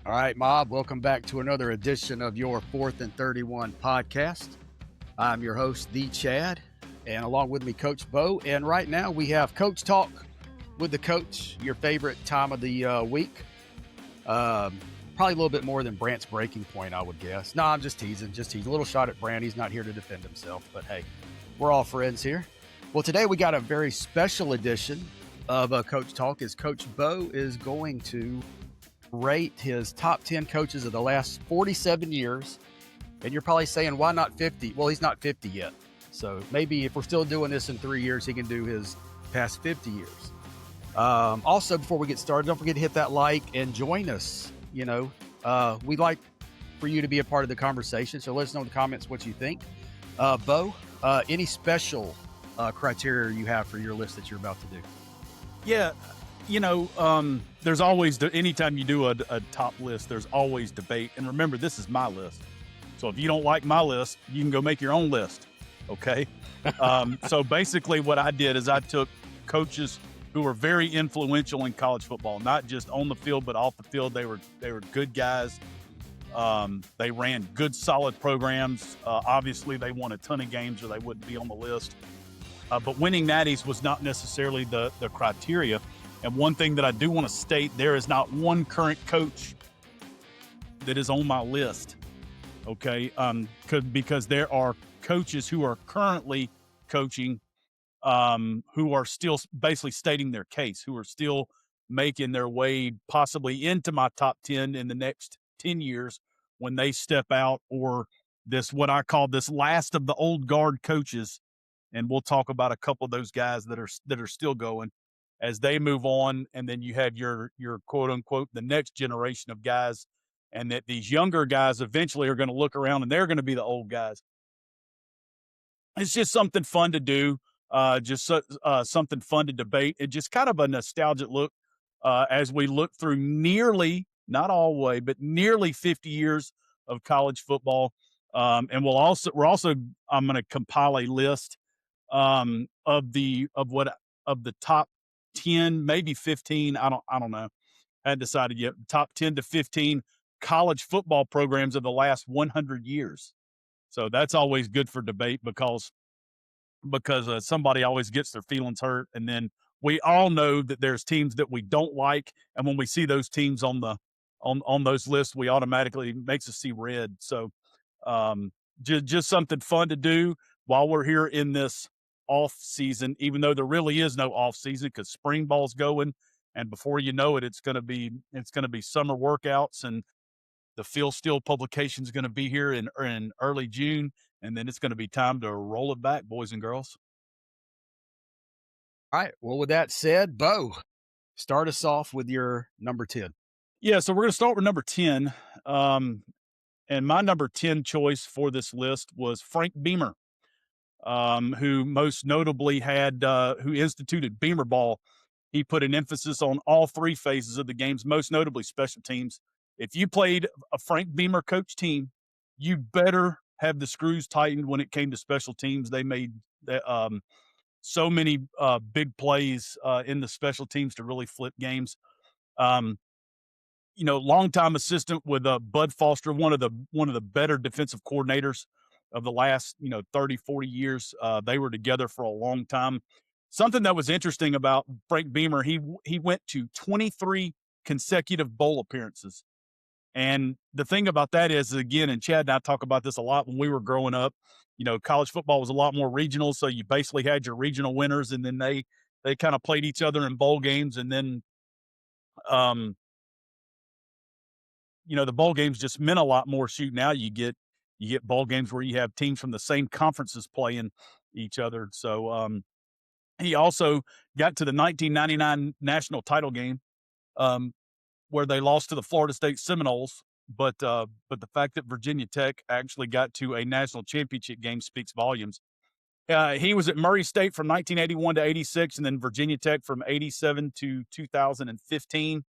All right, Mob, welcome back to another edition of your 4th and 31 podcast. I'm your host, The Chad, and along with me, Coach Bo. And right now we have Coach Talk with the coach, your favorite time of the week. Probably a little bit more than Brant's breaking point, I would guess. No, I'm just teasing. A little shot at Brant. He's not here to defend himself, but hey, we're all friends here. Well, today we got a very special edition of Coach Talk, as Coach Bo is going to rate his top 10 coaches of the last 47 years. And you're probably saying, why not 50? Well, he's not 50 yet. So maybe if we're still doing this in 3 years, he can do his past 50 years. Also, before we get started, don't forget to hit that like and join us. We'd like for you to be a part of the conversation. So let us know in the comments what you think. Bo, any special criteria you have for your list that you're about to do? Yeah. There's always, anytime you do a top list, there's always debate. And remember, this is my list. So if you don't like my list, you can go make your own list. Okay. So basically what I did is I took coaches who were very influential in college football, not just on the field, but off the field. They were good guys. They ran good, solid programs. Obviously they won a ton of games or they wouldn't be on the list. But winning natties was not necessarily the criteria. And one thing that I do want to state, there is not one current coach that is on my list, okay? Because there are coaches who are currently coaching who are still basically stating their case, who are still making their way possibly into my top 10 in the next 10 years when they step out, or this, what I call this last of the old guard coaches. And we'll talk about a couple of those guys that are still going as they move on. And then you have your quote unquote, the next generation of guys, and that these younger guys eventually are going to look around and they're going to be the old guys. It's just something fun to do. Something fun to debate. It's just kind of a nostalgic look as we look through nearly, not all the way, but nearly 50 years of college football. And I'm going to compile a list of the top 10, maybe 15. I don't know. I hadn't decided yet. Top 10 to 15 college football programs of the last 100 years. So that's always good for debate because somebody always gets their feelings hurt. And then we all know that there's teams that we don't like. And when we see those teams on those lists, we automatically makes us see red. So just something fun to do while we're here in this off season, even though there really is no off season because spring ball's going, and before you know it, it's going to be summer workouts, and the Feel Steel publication is going to be here in early June, and then it's going to be time to roll it back, boys and girls. All right. Well, with that said, Bo, start us off with your number 10. Yeah, so we're going to start with number 10. And my number 10 choice for this list was Frank Beamer, who most notably who instituted Beamer ball. He put an emphasis on all three phases of the games, most notably special teams. If you played a Frank Beamer coach team, you better have the screws tightened when it came to special teams. They made so many big plays in the special teams to really flip games. Longtime assistant with Bud Foster, one of the better defensive coordinators of the last 30, 40 years. They were together for a long time. Something that was interesting about Frank Beamer, he went to 23 consecutive bowl appearances. And the thing about that is, again, and Chad and I talk about this a lot when we were growing up, college football was a lot more regional. So you basically had your regional winners, and then they kind of played each other in bowl games. And then, the bowl games just meant a lot more. Shoot, now you get bowl games where you have teams from the same conferences playing each other. So he also got to the 1999 national title game, where they lost to the Florida State Seminoles. But the fact that Virginia Tech actually got to a national championship game speaks volumes. He was at Murray State from 1981 to 86, and then Virginia Tech from 87 to 2015.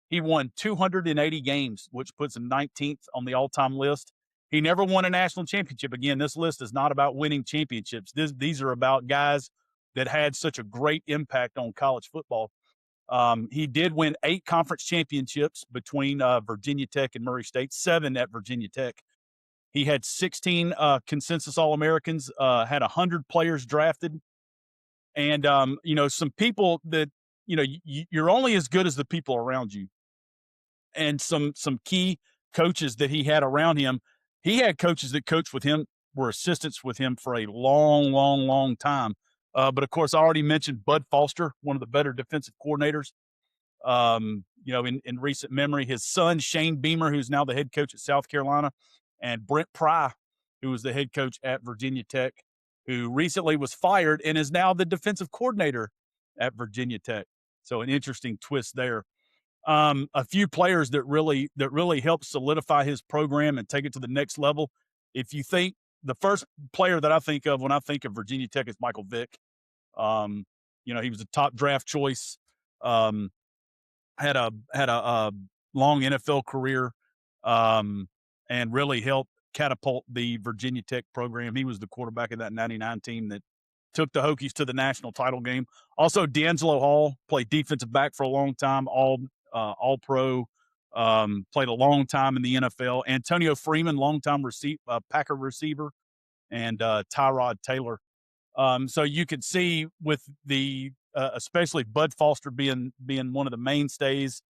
He won 280 games, which puts him 19th on the all-time list. He never won a national championship. Again, this list is not about winning championships. These are about guys that had such a great impact on college football. He did win 8 conference championships between Virginia Tech and Murray State, 7 at Virginia Tech. He had 16 consensus All-Americans, had 100 players drafted. And, some people that, you're only as good as the people around you. And some key coaches that he had around him, he had coaches that coached with him, were assistants with him for a long, long, long time. But of course, I already mentioned Bud Foster, one of the better defensive coordinators. In recent memory, his son, Shane Beamer, who's now the head coach at South Carolina, and Brent Pry, who was the head coach at Virginia Tech, who recently was fired and is now the defensive coordinator at Virginia Tech. So an interesting twist there. A few players that really helped solidify his program and take it to the next level. If you think the first player that I think of when I think of Virginia Tech is Michael Vick. He was a top draft choice. Had a long NFL career, and really helped catapult the Virginia Tech program. He was the quarterback of that 99 team that took the Hokies to the national title game. Also, D'Angelo Hall played defensive back for a long time, all pro, played a long time in the NFL. Antonio Freeman, longtime Packer receiver, and Tyrod Taylor. So you could see with the especially Bud Foster being one of the mainstays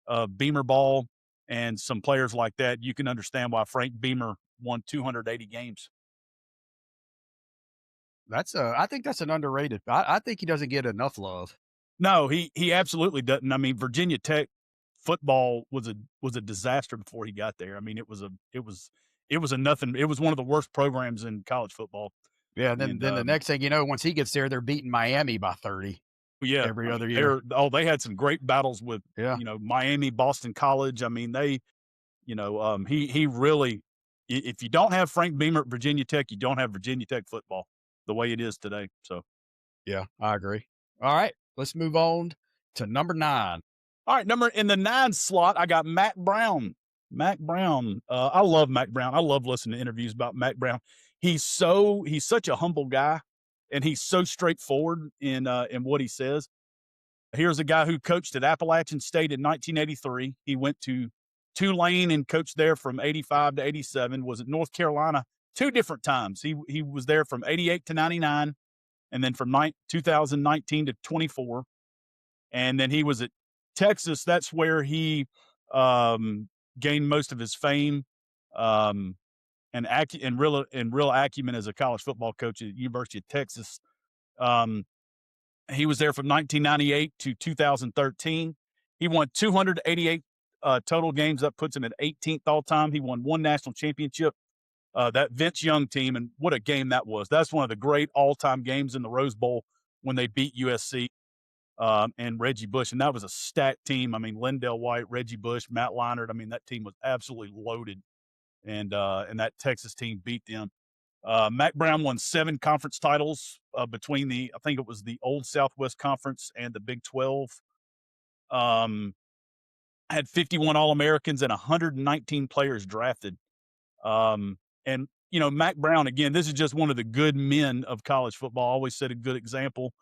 of Beamer ball and some players like that, you can understand why Frank Beamer won 280 games. I think that's an underrated. I think he doesn't get enough love. No, he absolutely doesn't. I mean, Virginia Tech football was a disaster before he got there. I mean, it was a nothing. It was one of the worst programs in college football. Yeah, then the next thing you know, once he gets there, they're beating Miami by 30. Yeah, every other year. They had some great battles with Miami, Boston College. I mean, he really. If you don't have Frank Beamer at Virginia Tech, you don't have Virginia Tech football the way it is today. So, yeah, I agree. All right, let's move on to number 9. All right, in the 9 slot, I got Mack Brown. Mack Brown. I love Mack Brown. I love listening to interviews about Mack Brown. He's such a humble guy, and he's so straightforward in what he says. Here's a guy who coached at Appalachian State in 1983. He went to Tulane and coached there from 85 to 87. Was at North Carolina 2 different times. He was there from 88 to 99, and then from 2019 to 24. And then he was at Texas. That's where he gained most of his fame and real acumen as a college football coach at the University of Texas. He was there from 1998 to 2013. He won 288 total games. That puts him at 18th all time. He won 1 national championship. That Vince Young team, and what a game that was. That's one of the great all-time games in the Rose Bowl when they beat USC and Reggie Bush. And that was a stacked team. I mean, Lindell White, Reggie Bush, Matt Leinart. I mean, that team was absolutely loaded. And that Texas team beat them. Mack Brown won 7 conference titles between I think it was the old Southwest Conference and the Big 12. Had 51 All-Americans and 119 players drafted. And Mack Brown, again, this is just one of the good men of college football. Always set a good example.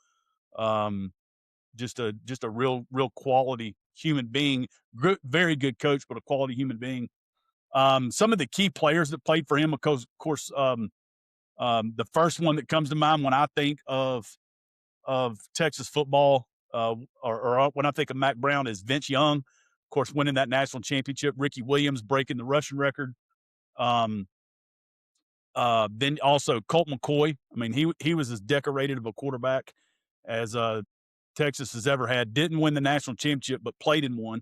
Just a real quality human being. Very good coach, but a quality human being. Some of the key players that played for him, of course, the first one that comes to mind when I think of Texas football, or when I think of Mack Brown, is Vince Young, of course, winning that national championship. Ricky Williams breaking the rushing record. Then also Colt McCoy. I mean, he was as decorated of a quarterback as Texas has ever had. Didn't win the national championship, but played in one.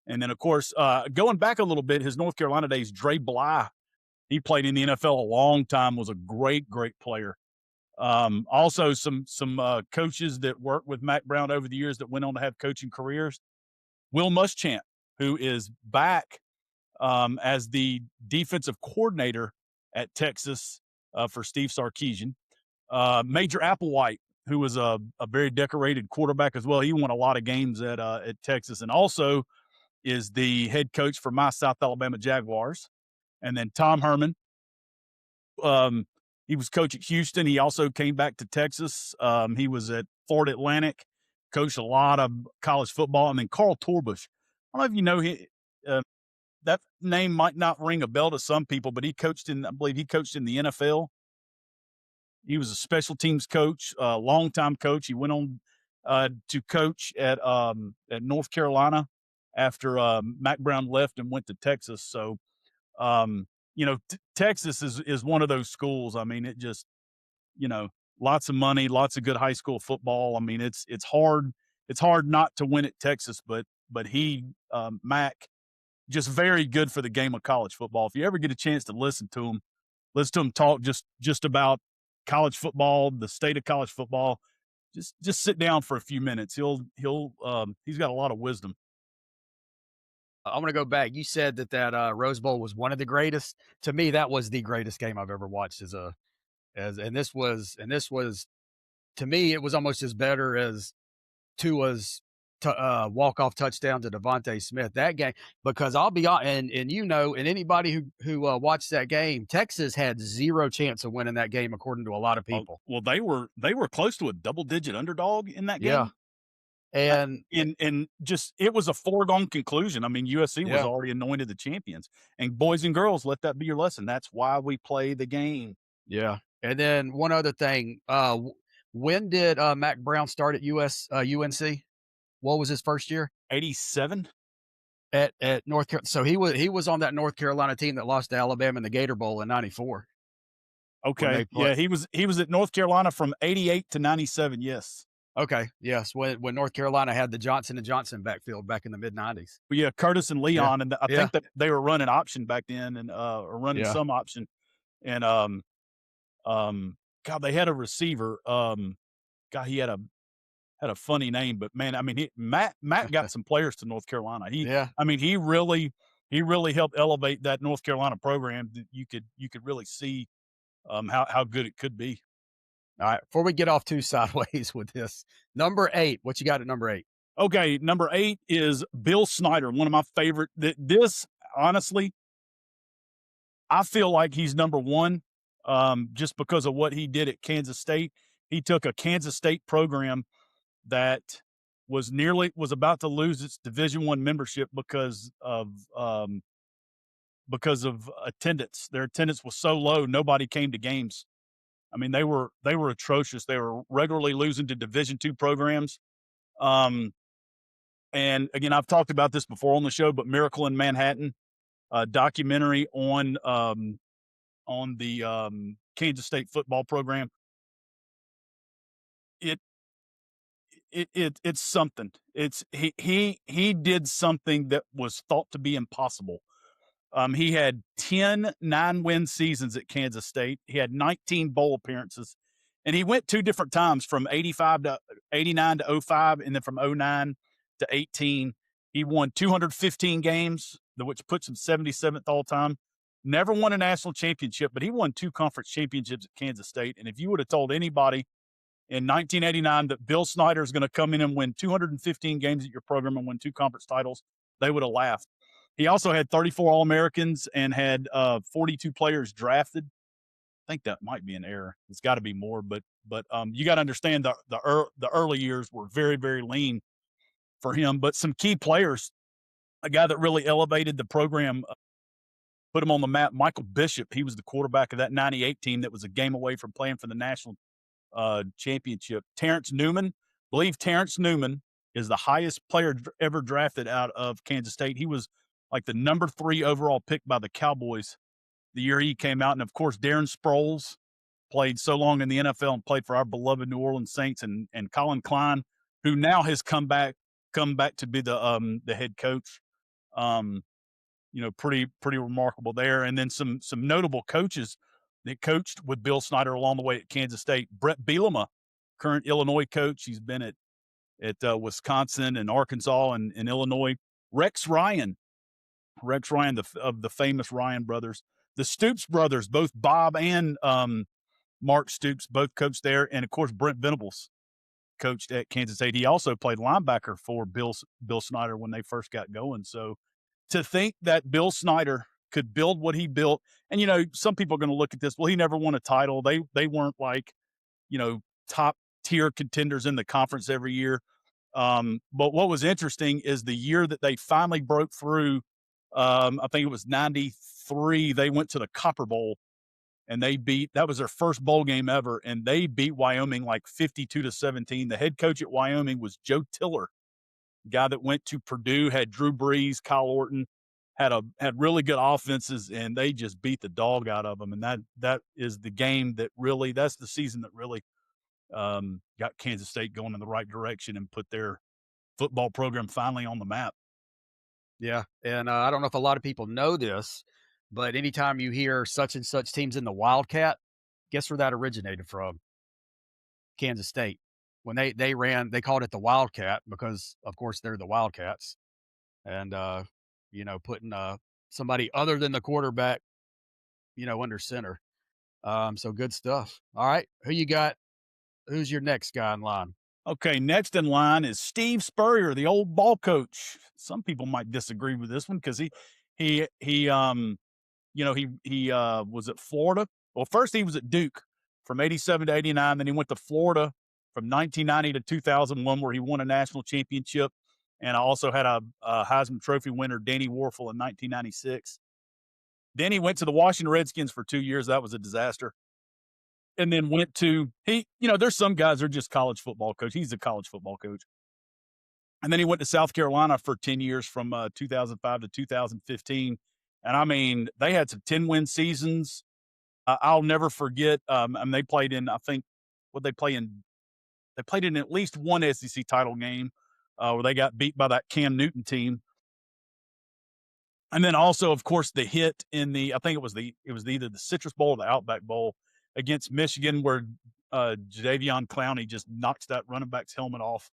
And then, of course, going back a little bit, his North Carolina days, Dre Bly, he played in the NFL a long time, was a great player. Also, some coaches that worked with Mack Brown over the years that went on to have coaching careers. Will Muschamp, who is back as the defensive coordinator at Texas for Steve Sarkisian. Major Applewhite, who was a very decorated quarterback as well. He won a lot of games at Texas, and also is the head coach for my South Alabama Jaguars. And then Tom Herman. He was coach at Houston. He also came back to Texas. He was at Florida Atlantic. coached a lot of college football. And then Carl Torbush. I don't know if you know that name might not ring a bell to some people, but I believe he coached in the NFL. He was a special teams coach, a longtime coach. He went on to coach at North Carolina after Mack Brown left and went to Texas. So, Texas is one of those schools. I mean, it just, lots of money, lots of good high school football. I mean, it's hard not to win at Texas, but Mack, just very good for the game of college football. If you ever get a chance to listen to him talk just about college football, the state of college football, just sit down for a few minutes. He's got a lot of wisdom. I'm gonna go back. You said that Rose Bowl was one of the greatest. To me, that was the greatest game I've ever watched and this was to me, it was almost as better as Tua's walk-off touchdown to Devontae Smith. That game, because I'll be honest, and anybody who watched that game, Texas had 0 chance of winning that game according to a lot of people. Well, they were close to a double-digit underdog in that game. Yeah. And just it was a foregone conclusion. I mean, USC was already anointed the champions. And boys and girls, let that be your lesson. That's why we play the game. Yeah. And then one other thing, when did Mack Brown start at UNC? What was his first year? 87 at North Carolina. So he was on that North Carolina team that lost to Alabama in the Gator Bowl in '94. Okay, yeah, he was at North Carolina from 88 to 97. Yes. Okay. Yes. When North Carolina had the Johnson & Johnson backfield back in the mid-90s. Well, yeah, Curtis and Leon, and I think that they were running option back then and or running some option. And God, they had a receiver. God, he had a funny name, but man, I mean, Matt got some players to North Carolina. I mean, he really helped elevate that North Carolina program. That you could really see how good it could be. All right, before we get off too sideways with this, number 8, what you got at number 8? Okay, number 8 is Bill Snyder, one of my favorite. This, honestly, I feel like he's number 1 just because of what he did at Kansas State. He took a Kansas State program that was about to lose its Division I membership because of attendance. Their attendance was so low, nobody came to games. I mean, they were atrocious. They were regularly losing to Division II programs. And again, I've talked about this before on the show, but Miracle in Manhattan, documentary on the Kansas State football program. It's something. He did something that was thought to be impossible. He had 10 9-win seasons at Kansas State. He had 19 bowl appearances, and he went 2 different times from 85 to 89 to 05, and then from 09 to 18. He won 215 games, which puts him 77th all time. Never won a national championship, but he won 2 conference championships at Kansas State. And if you would have told anybody in 1989 that Bill Snyder is going to come in and win 215 games at your program and win 2 conference titles, they would have laughed. He also had 34 All-Americans and had 42 players drafted. I think that might be an error. It's got to be more, but you got to understand the early years were very, very lean for him. But some key players, a guy that really elevated the program, put him on the map, Michael Bishop. He was the quarterback of that 98 team that was a game away from playing for the national championship. Terrence Newman, believe Terrence Newman is the highest player ever drafted out of Kansas State. He was like the number 3 overall pick by the Cowboys the year he came out. And of course, Darren Sproles played so long in the NFL and played for our beloved New Orleans Saints, and Colin Klein, who now has come back to be the head coach. Pretty remarkable there. And then some notable coaches that coached with Bill Snyder along the way at Kansas State. Brett Bielema, current Illinois coach. He's been at Wisconsin and Arkansas and Illinois. Rex Ryan, of the famous Ryan brothers. The Stoops brothers, both Bob and Mark Stoops, both coached there. And, of course, Brent Venables coached at Kansas State. He also played linebacker for Bill Snyder when they first got going. So to think that Bill Snyder could build what he built, and, some people are going to look at this, well, he never won a title. They weren't like, top tier contenders in the conference every year. But what was interesting is the year that they finally broke through, I think it was 93, they went to the Copper Bowl and that was their first bowl game ever. And they beat Wyoming like 52-17. The head coach at Wyoming was Joe Tiller, guy that went to Purdue, had Drew Brees, Kyle Orton, had really good offenses, and they just beat the dog out of them. And that is the game that's the season that really got Kansas State going in the right direction and put their football program finally on the map. Yeah, and I don't know if a lot of people know this, but anytime you hear such and such teams in the Wildcat, guess where that originated from? Kansas State. When they called it the Wildcat because, of course, they're the Wildcats, and putting somebody other than the quarterback, under center. So good stuff. All right, who you got? Who's your next guy in line? Okay, next in line is Steve Spurrier, the old ball coach. Some people might disagree with this one because he was at Florida. Well, first he was at Duke from 87 to 89. Then he went to Florida from 1990 to 2001, where he won a national championship. And I also had a Heisman Trophy winner, Danny Warfel, in 1996. Then he went to the Washington Redskins for 2 years. That was a disaster. And then went to there's some guys that are just college football coach. He's a college football coach. And then he went to South Carolina for 10 years from 2005 to 2015. And I mean, they had some 10-win seasons. I'll never forget. And they played in, I think, they played in at least one SEC title game where they got beat by that Cam Newton team. And then also, of course, the hit in I think it was either the Citrus Bowl or the Outback Bowl against Michigan, where Jadeveon Clowney just knocks that running back's helmet off.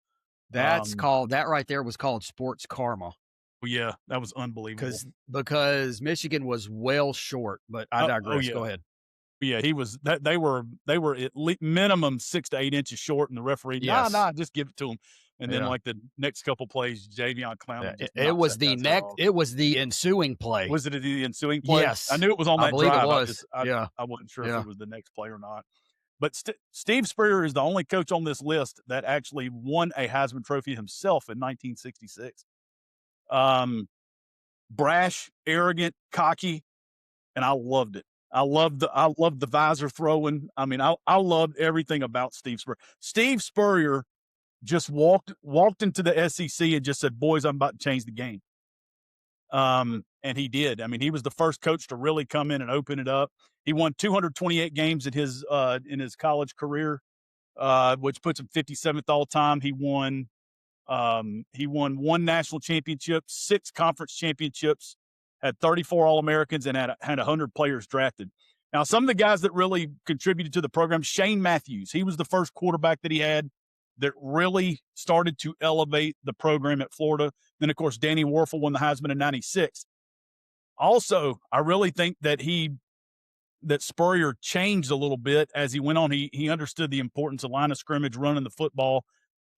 That right there was called sports karma. Yeah, that was unbelievable. Because Michigan was well short, but I digress. Yeah. Go ahead. Yeah, he was. They were at least minimum 6 to 8 inches short, and the referee, just give it to him. And then like the next couple plays, Jadeveon Clowney. It was the ensuing play. Was it the ensuing play? Yes, I knew it was on that drive. It was. I wasn't sure if it was the next play or not. But Steve Spurrier is the only coach on this list that actually won a Heisman Trophy himself in 1966. Brash, arrogant, cocky, and I loved it. I loved the visor throwing. I mean, I loved everything about Steve Spurrier. Steve Spurrier just walked into the SEC and just said, "Boys, I'm about to change the game." And he did. I mean, he was the first coach to really come in and open it up. He won 228 games in his college career, which puts him 57th all time. He won 1 national championship, 6 conference championships, had 34 All-Americans, and had 100 players drafted. Now, some of the guys that really contributed to the program, Shane Matthews, he was the first quarterback that he had that really started to elevate the program at Florida. Then, of course, Danny Warfel won the Heisman in 96. Also, I really think that Spurrier changed a little bit as he went on. He understood the importance of line of scrimmage, running the football,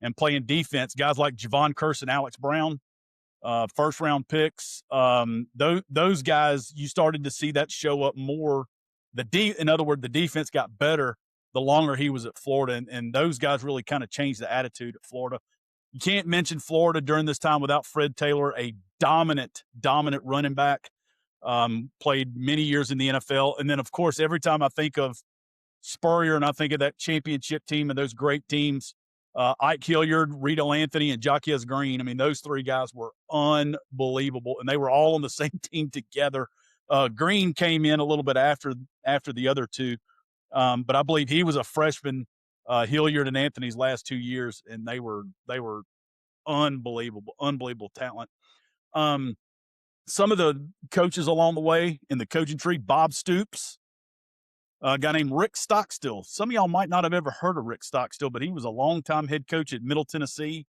and playing defense. Guys like Javon Curse and Alex Brown, first round picks. Those guys, you started to see that show up more. In other words, the defense got better the longer he was at Florida, and those guys really kind of changed the attitude at Florida. You can't mention Florida during this time without Fred Taylor, a dominant running back. Played many years in the NFL. And then, of course, every time I think of Spurrier and I think of that championship team and those great teams, Ike Hilliard, Rito Anthony, and Jaquez Green. I mean, those 3 guys were unbelievable, and they were all on the same team together. Green came in a little bit after the other 2, but I believe he was a freshman, Hilliard and Anthony's last 2 years, and they were unbelievable talent. Some of the coaches along the way in the coaching tree, Bob Stoops, a guy named Rick Stockstill. Some of y'all might not have ever heard of Rick Stockstill, but he was a longtime head coach at Middle Tennessee.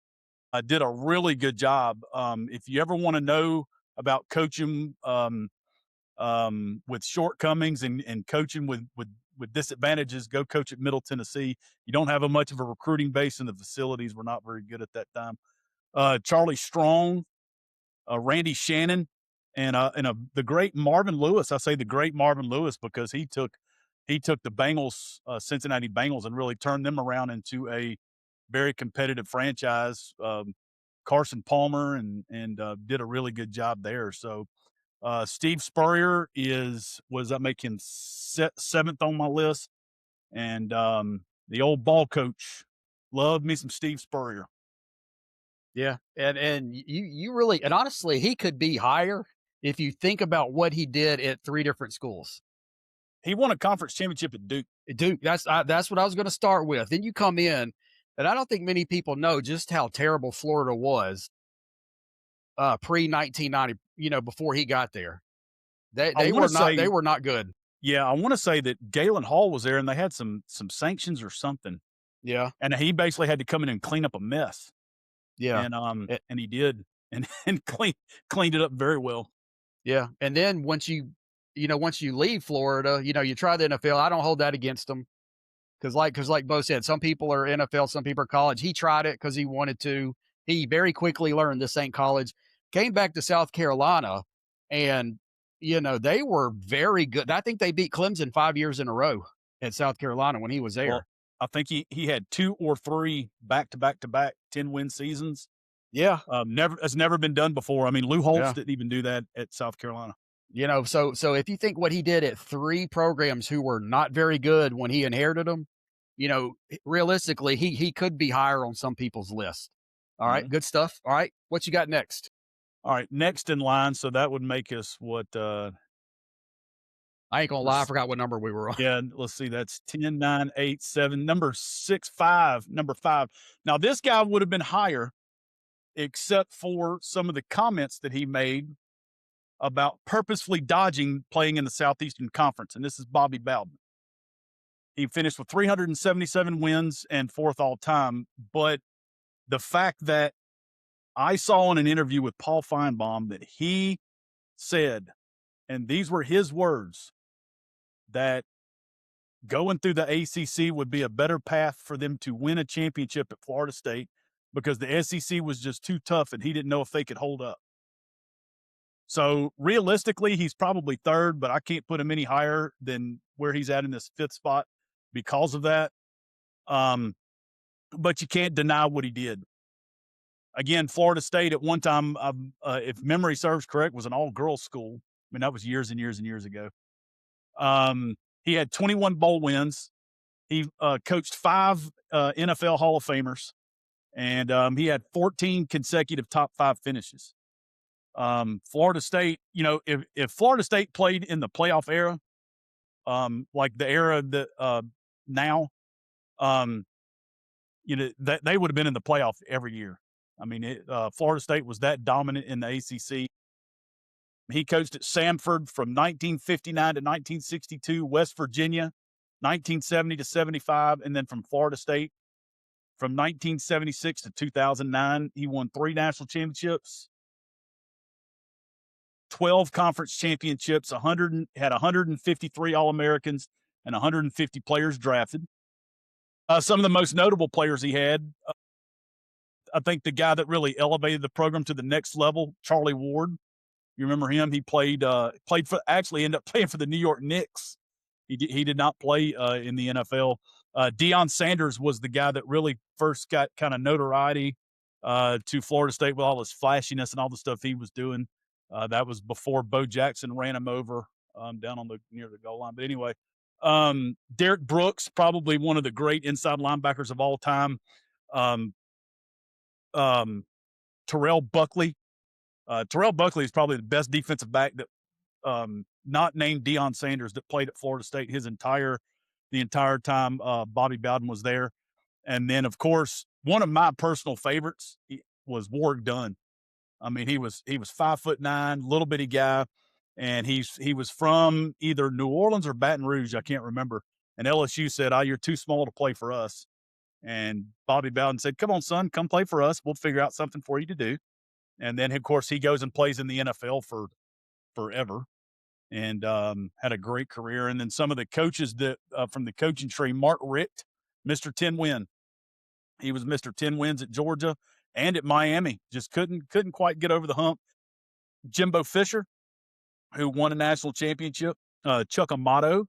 Did a really good job. If you ever want to know about coaching with shortcomings and coaching with disadvantages, go coach at Middle Tennessee. You don't have much of a recruiting base, and the facilities were not very good at that time. Charlie Strong, Randy Shannon, and the great Marvin Lewis. I say the great Marvin Lewis because he took the Bengals, Cincinnati Bengals, and really turned them around into a very competitive franchise. Carson Palmer and did a really good job there. So Steve Spurrier was I make him seventh on my list, and the old ball coach, love me some Steve Spurrier. Yeah, and you really and honestly, he could be higher if you think about what he did at 3 different schools. He won a conference championship at Duke. Duke, that's what I was gonna start with. Then you come in, and I don't think many people know just how terrible Florida was, pre-1990, before he got there. They I they want were to not they say, were not good. yeah, I want to say that Galen Hall was there, and they had some sanctions or something, Yeah, and he basically had to come in and clean up a mess, yeah, eh and he did, and cleaned it up very well. yeah, and then once you leave Florida, you try the NFL. I don't hold that against him. Because like Bo said, some people are NFL, some people are college. He tried it because he wanted to. He very quickly learned this ain't college. Came back to South Carolina, and they were very good. I think they beat Clemson 5 years in a row at South Carolina when he was Well, there. I think he had 2 or 3 back to back to back 10-win seasons. Yeah, Never has never been done before. I mean, Lou Holtz yeah. didn't even do that at South Carolina. So if you think what he did at 3 programs who were not very good when he inherited them, realistically, he could be higher on some people's list. All right, Mhm. good stuff. All right, what you got next? All right, next in line, so that would make us what, I ain't gonna lie, I let's forgot what number we were on. yeah, let's see, that's 10, 9, 8, 7, number 6, 5, number 5. Now this guy would have been higher except for some of the comments that he made about purposefully dodging playing in the Southeastern Conference, and this is Bobby Bowden. He finished with 377 wins and 4th all time, but the fact that I saw in an interview with Paul Feinbaum that he said, and these were his words, that going through the ACC would be a better path for them to win a championship at Florida State because the SEC was just too tough and he didn't know if they could hold up. So realistically, he's probably 3rd, but I can't put him any higher than where he's at in this 5th spot because of that. But you can't deny what he did. Again, Florida State at one time, if memory serves correct, was an all-girls school. I mean, that was years and years and years ago. He had 21 bowl wins. He coached 5 NFL Hall of Famers, and he had 14 consecutive top 5 finishes. Florida State, if Florida State played in the playoff era, like the era that now, that they would have been in the playoff every year. I mean, Florida State was that dominant in the ACC. He coached at Samford from 1959 to 1962, West Virginia, 1970 to 75, and then from Florida State from 1976 to 2009. He won 3 national championships, 12 conference championships, had 153 All-Americans, and 150 players drafted. Some of the most notable players he had, I think the guy that really elevated the program to the next level, Charlie Ward. You remember him? He actually ended up playing for the New York Knicks. He did not play in the NFL. Deion Sanders was the guy that really first got kind of notoriety to Florida State with all his flashiness and all the stuff he was doing. That was before Bo Jackson ran him over down on near the goal line. But anyway, Derek Brooks, probably one of the great inside linebackers of all time. Terrell Buckley. Terrell Buckley is probably the best defensive back that not named Deion Sanders that played at Florida State the entire time Bobby Bowden was there. And then, of course, one of my personal favorites was Warwick Dunn. I mean, he was 5'9", little bitty guy, and he was from either New Orleans or Baton Rouge, I can't remember. And LSU said, "Oh, you're too small to play for us." And Bobby Bowden said, "Come on, son, come play for us. We'll figure out something for you to do." And then, of course, he goes and plays in the NFL for forever, and had a great career. And then some of the coaches that from the coaching tree, Mark Richt, Mr. 10 win. He was Mr. 10 wins at Georgia and at Miami. Just couldn't quite get over the hump. Jimbo Fisher, who won a national championship. Chuck Amato,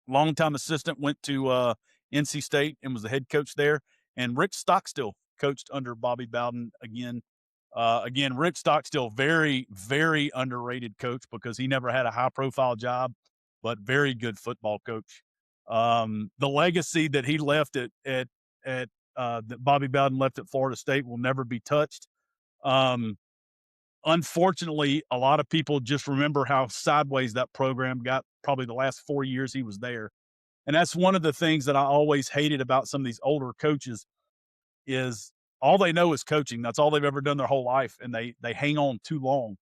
longtime assistant, went to NC State and was the head coach there. And Rick Stockstill coached under Bobby Bowden again. Again, Rick Stockstill, very, very underrated coach because he never had a high profile job, but very good football coach. The legacy that he left that Bobby Bowden left at Florida State will never be touched. Unfortunately, a lot of people just remember how sideways that program got probably the last 4 years he was there. And that's one of the things that I always hated about some of these older coaches is all they know is coaching. That's all they've ever done their whole life, and they hang on too long.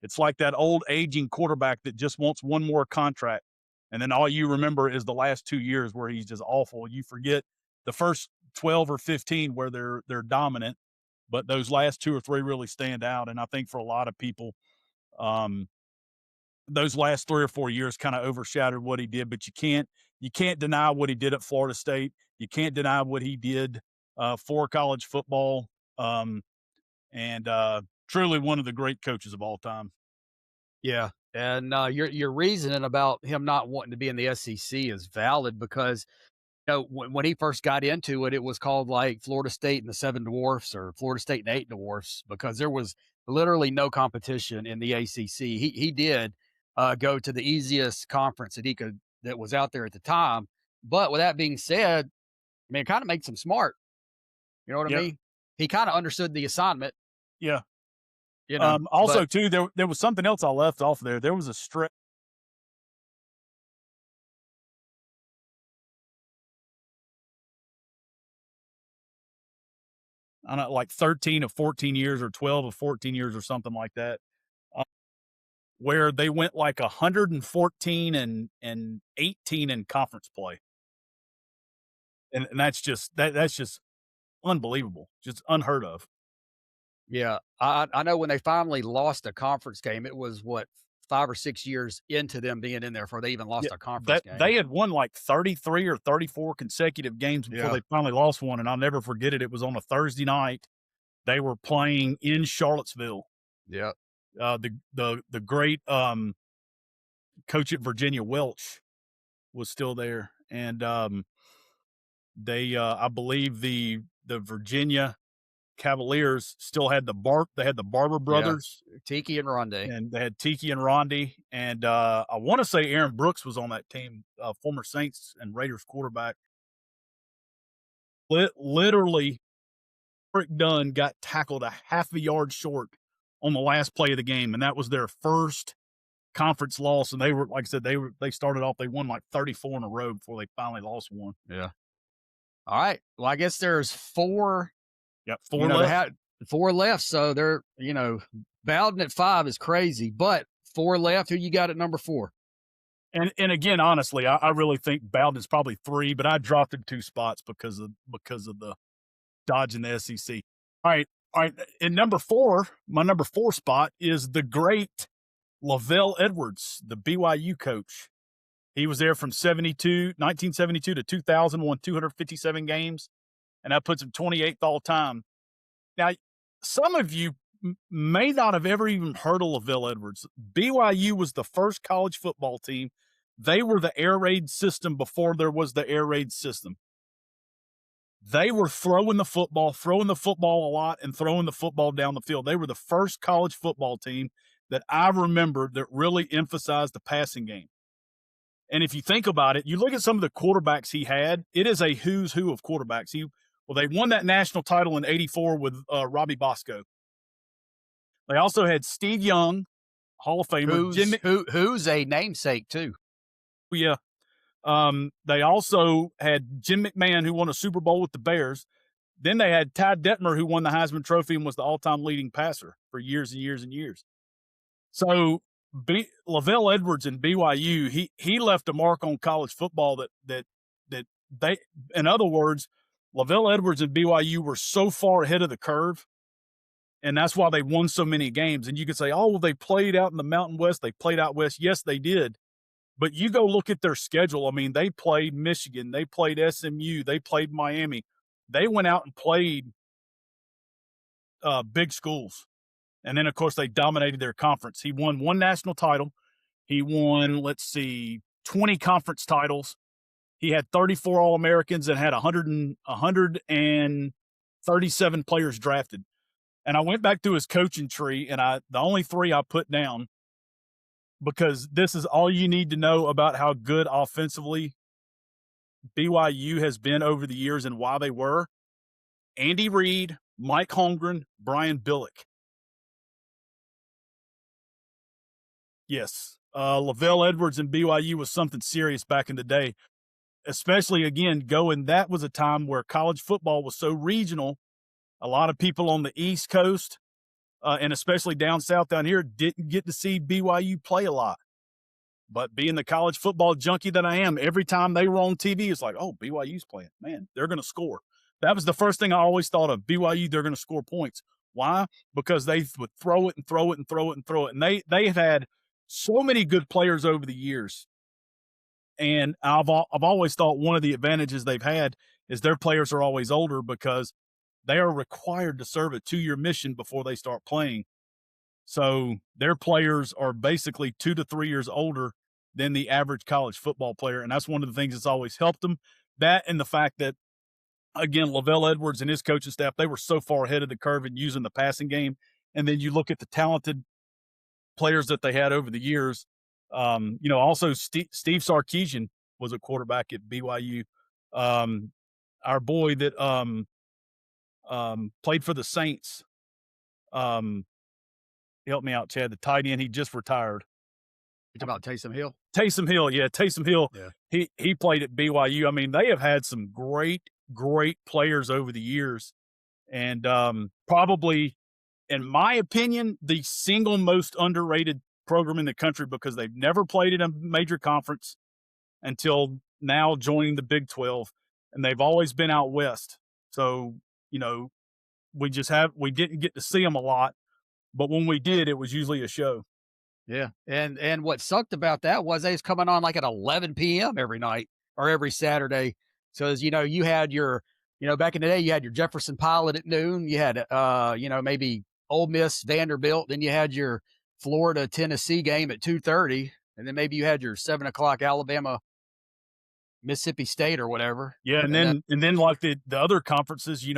It's like that old aging quarterback that just wants one more contract, and then all you remember is the last 2 years where he's just awful. You forget the first 12 or 15 where they're dominant, but those last 2 or 3 really stand out. And I think for a lot of people, um, those last 3 or 4 years kind of overshadowed what he did. But you can't deny what he did at Florida State. You can't deny what he did for college football. And truly one of the great coaches of all time. Yeah, and your reasoning about him not wanting to be in the SEC is valid because when he first got into it, it was called like Florida State and the Seven Dwarfs or Florida State and Eight Dwarfs because there was literally no competition in the ACC. He did go to the easiest conference that was out there at the time. But with that being said, I mean, it kind of makes him smart. You know what I Yep. mean? He kind of understood the assignment. Yeah. Also, Also, too, there was something else I left off there. There was a stretch. I don't know, like 13 of 14 years or 12 of 14 years or something like that, uh, where they went like 114 and 18 in conference play. And that's just unbelievable, just unheard of. yeah, I know when they finally lost a conference game, it was what 5 or 6 years into them being in there before they even Yeah, lost a conference that game. they had won like 33 or 34 consecutive games before Yeah, they finally lost one, and I'll never forget it. It was on a Thursday night. They were playing in Charlottesville. yeah, The great coach at Virginia, Welch, was still there, and I believe the Virginia Cavaliers still had the Barber yeah. brothers, Tiki and Rondé. and they had Tiki and Rondi, and I want to say Aaron Brooks was on that team, former Saints and Raiders quarterback. Literally, Eric Dunn got tackled a half a yard short on the last play of the game, and that was their first conference loss. And they were, like I said, they started off, they won like 34 in a row before they finally lost one. Yeah. All right. Well, I guess there's four. Got You 4 know, they left. had 4 left, so they're Bowden at 5 is crazy, but 4 left. Who you got at number 4? And again, honestly, I really think Bowden is probably 3, but I dropped him 2 spots because of the dodge in the SEC. All right. In number 4, my number 4 spot is the great Lavelle Edwards, the BYU coach. He was there from 1972 to 2000, won 257 games, and that puts him 28th all time. Now, some of you may not have ever even heard of Lavelle Edwards. BYU was the first college football team. They were the air raid system before there was the air raid system. They were throwing the football a lot, and throwing the football down the field. They were the first college football team that I remember that really emphasized the passing game. And if you think about it, you look at some of the quarterbacks he had, it is a who's who of quarterbacks. They won that national title in '84 with Robbie Bosco. They also had Steve Young, Hall of Famer. Who's a namesake too. Yeah. They also had Jim McMahon, who won a Super Bowl with the Bears. Then they had Ty Detmer, who won the Heisman Trophy and was the all-time leading passer for years and years and years. So Lavelle Edwards and BYU, he left a mark on college football that they, in other words, Lavelle Edwards and BYU were so far ahead of the curve, and that's why they won so many games. And you could say, oh, well, they played out in the Mountain West. They played out West. Yes, they did. But you go look at their schedule. I mean, they played Michigan. They played SMU. They played Miami. They went out and played big schools. And then, of course, they dominated their conference. He won 1 national title. He won, 20 conference titles. he had 34 All-Americans and had 137 players drafted. And I went back to his coaching tree, and the only 3 I put down, because this is all you need to know about how good offensively BYU has been over the years and why they were: Andy Reid, Mike Holmgren, Brian Billick. Yes. Lavelle Edwards and BYU was something serious back in the day, especially, again, that was a time where college football was so regional. A lot of people on the East Coast, and especially down south down here, didn't get to see BYU play a lot. But being the college football junkie that I am, every time they were on TV, it's like, oh, BYU's playing. Man, they're going to score. That was the first thing I always thought of. BYU, they're going to score points. Why? Because they would throw it and throw it and throw it and throw it. And they have had so many good players over the years. And I've always thought one of the advantages they've had is their players are always older, because they are required to serve a 2-year mission before they start playing. So their players are basically 2 to 3 years older than the average college football player. And that's one of the things that's always helped them. That, and the fact that, again, Lavelle Edwards and his coaching staff, they were so far ahead of the curve in using the passing game. And then you look at the talented players that they had over the years. Also Steve Sarkisian was a quarterback at BYU. Our boy that played for the Saints. Help me out, Chad. The tight end, he just retired. You're talking about Taysom Hill? Taysom Hill, yeah. Taysom Hill, yeah. He played at BYU. I mean, they have had some great players over the years. And probably, in my opinion, the single most underrated program in the country, because they've never played in a major conference until now, joining the Big 12. And they've always been out west. So, we didn't get to see them a lot. But when we did, it was usually a show. Yeah. And what sucked about that was they was coming on like at 11 p.m. every night or every Saturday. So as you had your, back in the day, you had your Jefferson Pilot at noon. You had, maybe Ole Miss, Vanderbilt. Then you had your Florida, Tennessee game at 2:30. And then maybe you had your 7 o'clock Alabama, Mississippi State or whatever. Yeah. And then like the other conferences, you'd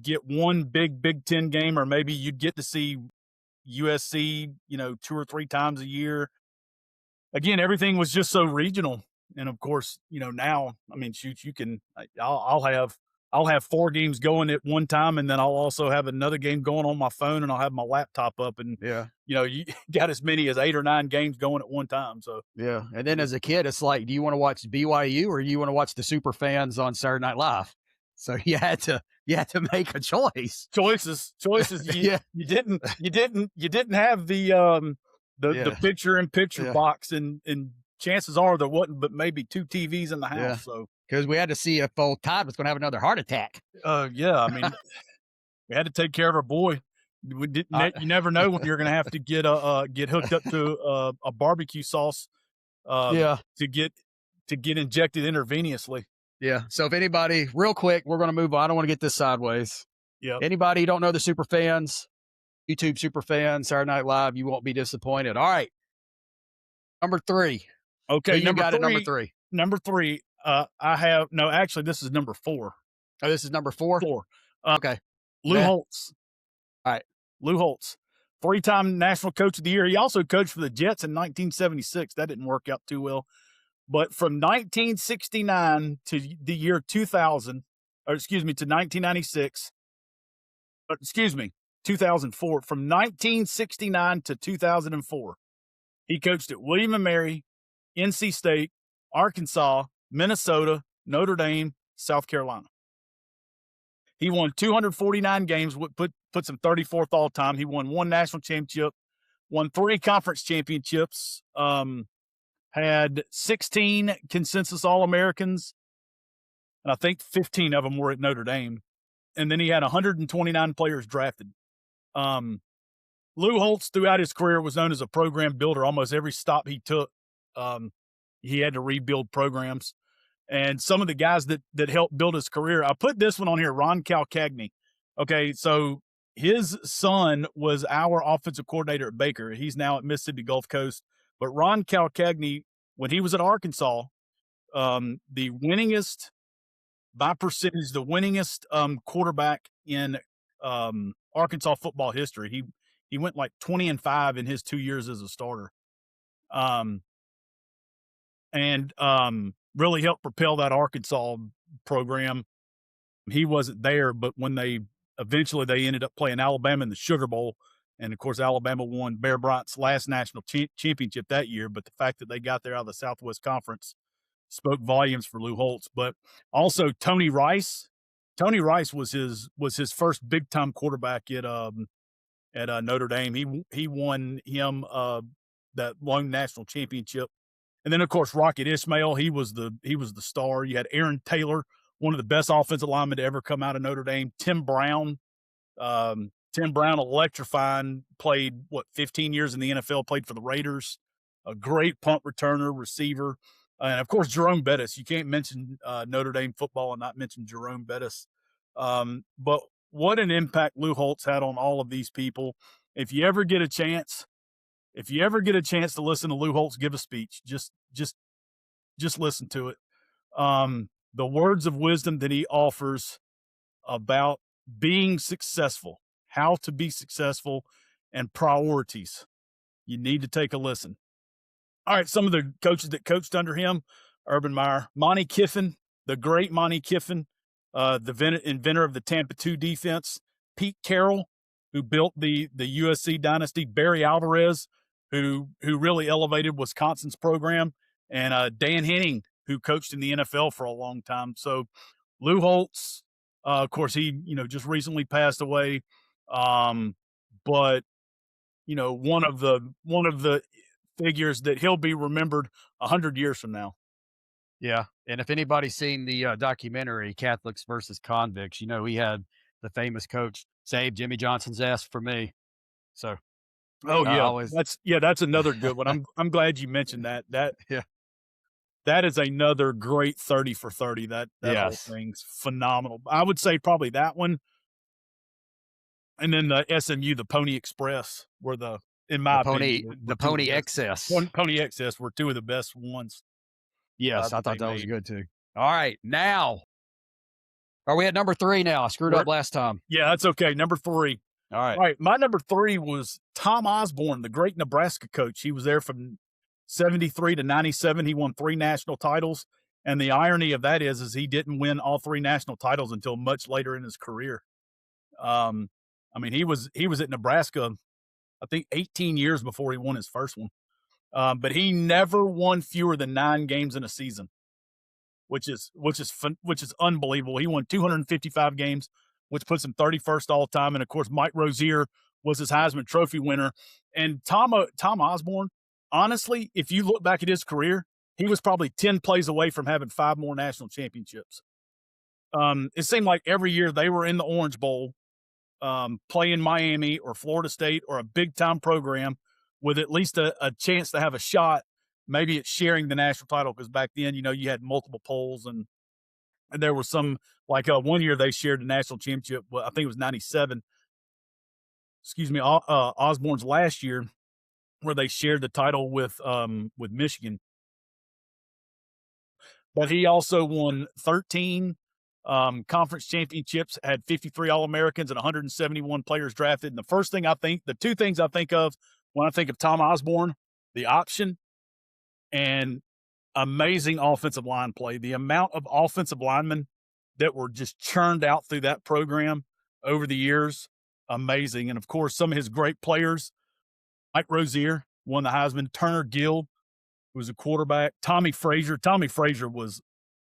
get one Big Ten game, or maybe you'd get to see USC, 2 or 3 times a year. Again, everything was just so regional. And of course, now, I mean, shoot, I'll have 4 games going at one time, and then I'll also have another game going on my phone, and I'll have my laptop up, and you got as many as 8 or 9 games going at one time. So yeah. And then as a kid, it's like, do you want to watch BYU or do you want to watch the super fans on Saturday Night Live? So you had to make a choice. Choices. Yeah. You didn't have the picture-in-picture box, and chances are there wasn't but maybe 2 TVs in the house. Yeah. So because we had to see if old Todd was going to have another heart attack. Yeah, I mean, we had to take care of our boy. We didn't. You never know when you're going to have to get hooked up to a barbecue sauce. To get injected intravenously. Yeah. So if anybody, real quick, we're going to move on. I don't want to get this sideways. Yeah. Anybody who don't know the super fans, YouTube super fans, Saturday Night Live, you won't be disappointed. All right. Number 3. Okay. You got it. Number 3. Number 3. Actually, this is number 4. Oh, this is number 4? 4. Okay. Lou Holtz. All right. Lou Holtz, 3-time National Coach of the Year. He also coached for the Jets in 1976. That didn't work out too well. But from 1969 to the year 2000, to 1996, 2004, from 1969 to 2004, he coached at William & Mary, NC State, Arkansas, Minnesota, Notre Dame, South Carolina. He won 249 games, puts him 34th all time. He won 1 national championship, won 3 conference championships, had 16 consensus All-Americans, and I think 15 of them were at Notre Dame. And then he had 129 players drafted. Lou Holtz, throughout his career, was known as a program builder. Almost every stop he took, he had to rebuild programs. And some of the guys that helped build his career, I put this one on here, Ron Calcagni. Okay, so his son was our offensive coordinator at Baker. He's now at Mississippi Gulf Coast. But Ron Calcagni when he was at Arkansas, the winningest by percentage, the winningest quarterback in Arkansas football history. He went like 20-5 in his 2 years as a starter, and really helped propel that Arkansas program. He wasn't there, but when they ended up playing Alabama in the Sugar Bowl, and of course Alabama won Bear Bryant's last national championship that year. But the fact that they got there out of the Southwest Conference spoke volumes for Lou Holtz. But also Tony Rice. Tony Rice was his first big time quarterback at Notre Dame. He won him that lone national championship. And then of course Rocket Ismail, he was the star. You had Aaron Taylor, one of the best offensive linemen to ever come out of Notre Dame. Tim Brown, electrifying, played 15 years in the NFL, played for the Raiders, a great punt returner, receiver. And of course, Jerome Bettis. You can't mention Notre Dame football and not mention Jerome Bettis. But what an impact Lou Holtz had on all of these people. If you ever get a chance to listen to Lou Holtz give a speech, just listen to it. The words of wisdom that he offers about being successful, how to be successful, and priorities. You need to take a listen. All right, some of the coaches that coached under him: Urban Meyer, Monty Kiffin, the great Monty Kiffin, the inventor of the Tampa 2 defense; Pete Carroll, who built the USC dynasty; Barry Alvarez, who really elevated Wisconsin's program; and Dan Henning, who coached in the NFL for a long time. So Lou Holtz, of course, he just recently passed away, but one of the figures that he'll be remembered 100 years from now. Yeah, and if anybody's seen the documentary Catholics versus Convicts, he had the famous coach save Jimmy Johnson's ass for me. So, that's another good one. I'm glad you mentioned that. Yeah. That is another great 30 for 30. That Yes. whole thing's phenomenal. I would say probably that one. And then the SMU, the Pony Express, were the Pony Excess. Pony Excess were two of the best ones. Yes, I thought that was good too. All right, now are we at number 3 now? I screwed up last time. Yeah, that's okay. Number 3. All right. All right. My number 3 was Tom Osborne, the great Nebraska coach. He was there from 73 to 97. He won 3 national titles. And the irony of that is he didn't win all 3 national titles until much later in his career. He was at Nebraska, I think 18 years before he won his first one. But he never won fewer than 9 games in a season, which is unbelievable. He won 255 games, which puts him 31st all time. And of course, Mike Rozier was his Heisman Trophy winner. And Tom Osborne, honestly, if you look back at his career, he was probably 10 plays away from having 5 more national championships. It seemed like every year they were in the Orange Bowl, playing Miami or Florida State or a big time program with at least a chance to have a shot. Maybe it's sharing the national title, because back then, you had multiple polls, and there was some, like one year they shared the national championship. Well, I think it was 97. Excuse me, Osborne's last year, where they shared the title with Michigan. But he also won 13 conference championships, had 53 All-Americans and 171 players drafted. And the 2 things I think of when I think of Tom Osborne: the option and amazing offensive line play. The amount of offensive linemen that were just churned out through that program over the years, amazing. And of course, some of his great players: Mike Rozier won the Heisman, Turner Gill, who was a quarterback, Tommy Frazier. Tommy Frazier was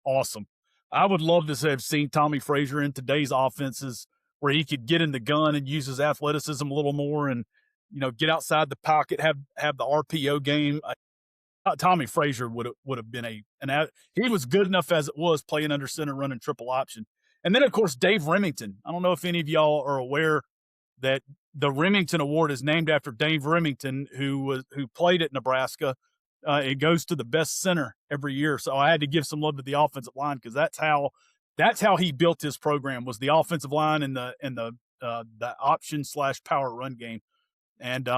awesome. I would love to have seen Tommy Frazier in today's offenses, where he could get in the gun and use his athleticism a little more, and get outside the pocket, have the RPO game. Tommy Frazier would have been he was good enough as it was, playing under center, running triple option. And then of course Dave Remington. I don't know if any of y'all are aware that the Remington Award is named after Dave Remington, who played at Nebraska. It goes to the best center every year. So I had to give some love to the offensive line, because that's how he built his program, was the offensive line and the option / power run game. And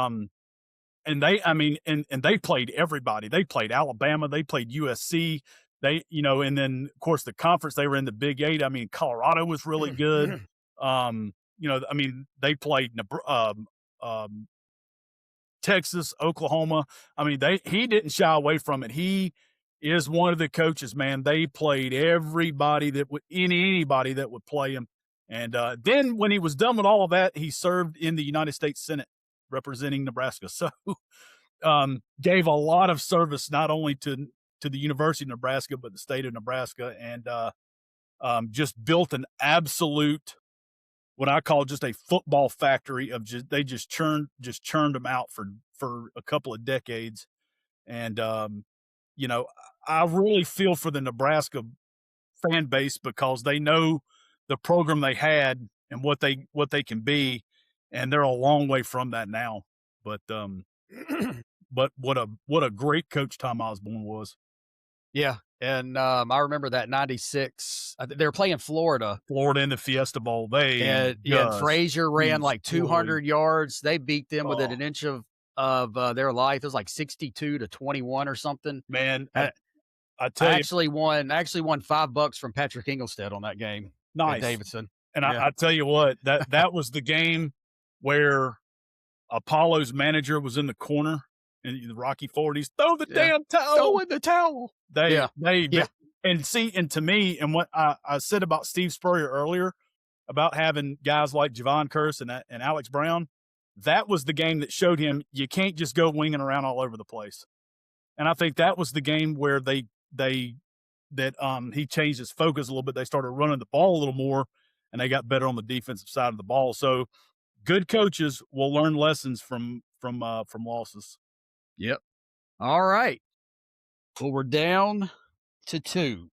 and they played everybody. They played Alabama, they played USC, and then of course the conference they were in, the Big 8. I mean, Colorado was really good. They played Texas, Oklahoma. I mean, he didn't shy away from it. He is one of the coaches, man. They played everybody anybody that would play him. And then when he was done with all of that, he served in the United States Senate representing Nebraska. So gave a lot of service not only to the University of Nebraska, but the state of Nebraska, and just built an absolute, what I call just a football factory of they just churned them out for a couple of decades. And, I really feel for the Nebraska fan base because they know the program they had and what they can be. And they're a long way from that now. But, but what a great coach Tom Osborne was. Yeah. And I remember that 96, they were playing Florida in the Fiesta Bowl. And Frazier ran like 200 yards. They beat them within an inch of their life. It was like 62-21 or something. Man, I tell you, actually won $5 from Patrick Engelstead on that game. Nice, Davidson. And I tell you what, that was the game where Apollo's manager was in the corner in the Rocky 40s. Throw the damn towel. Throw in the towel. And to me, and what I said about Steve Spurrier earlier about having guys like Javon Curse and Alex Brown, that was the game that showed him you can't just go winging around all over the place. And I think that was the game where he changed his focus a little bit. They started running the ball a little more, and they got better on the defensive side of the ball. So good coaches will learn lessons from losses. Yep. All right. Well, we're down to 2.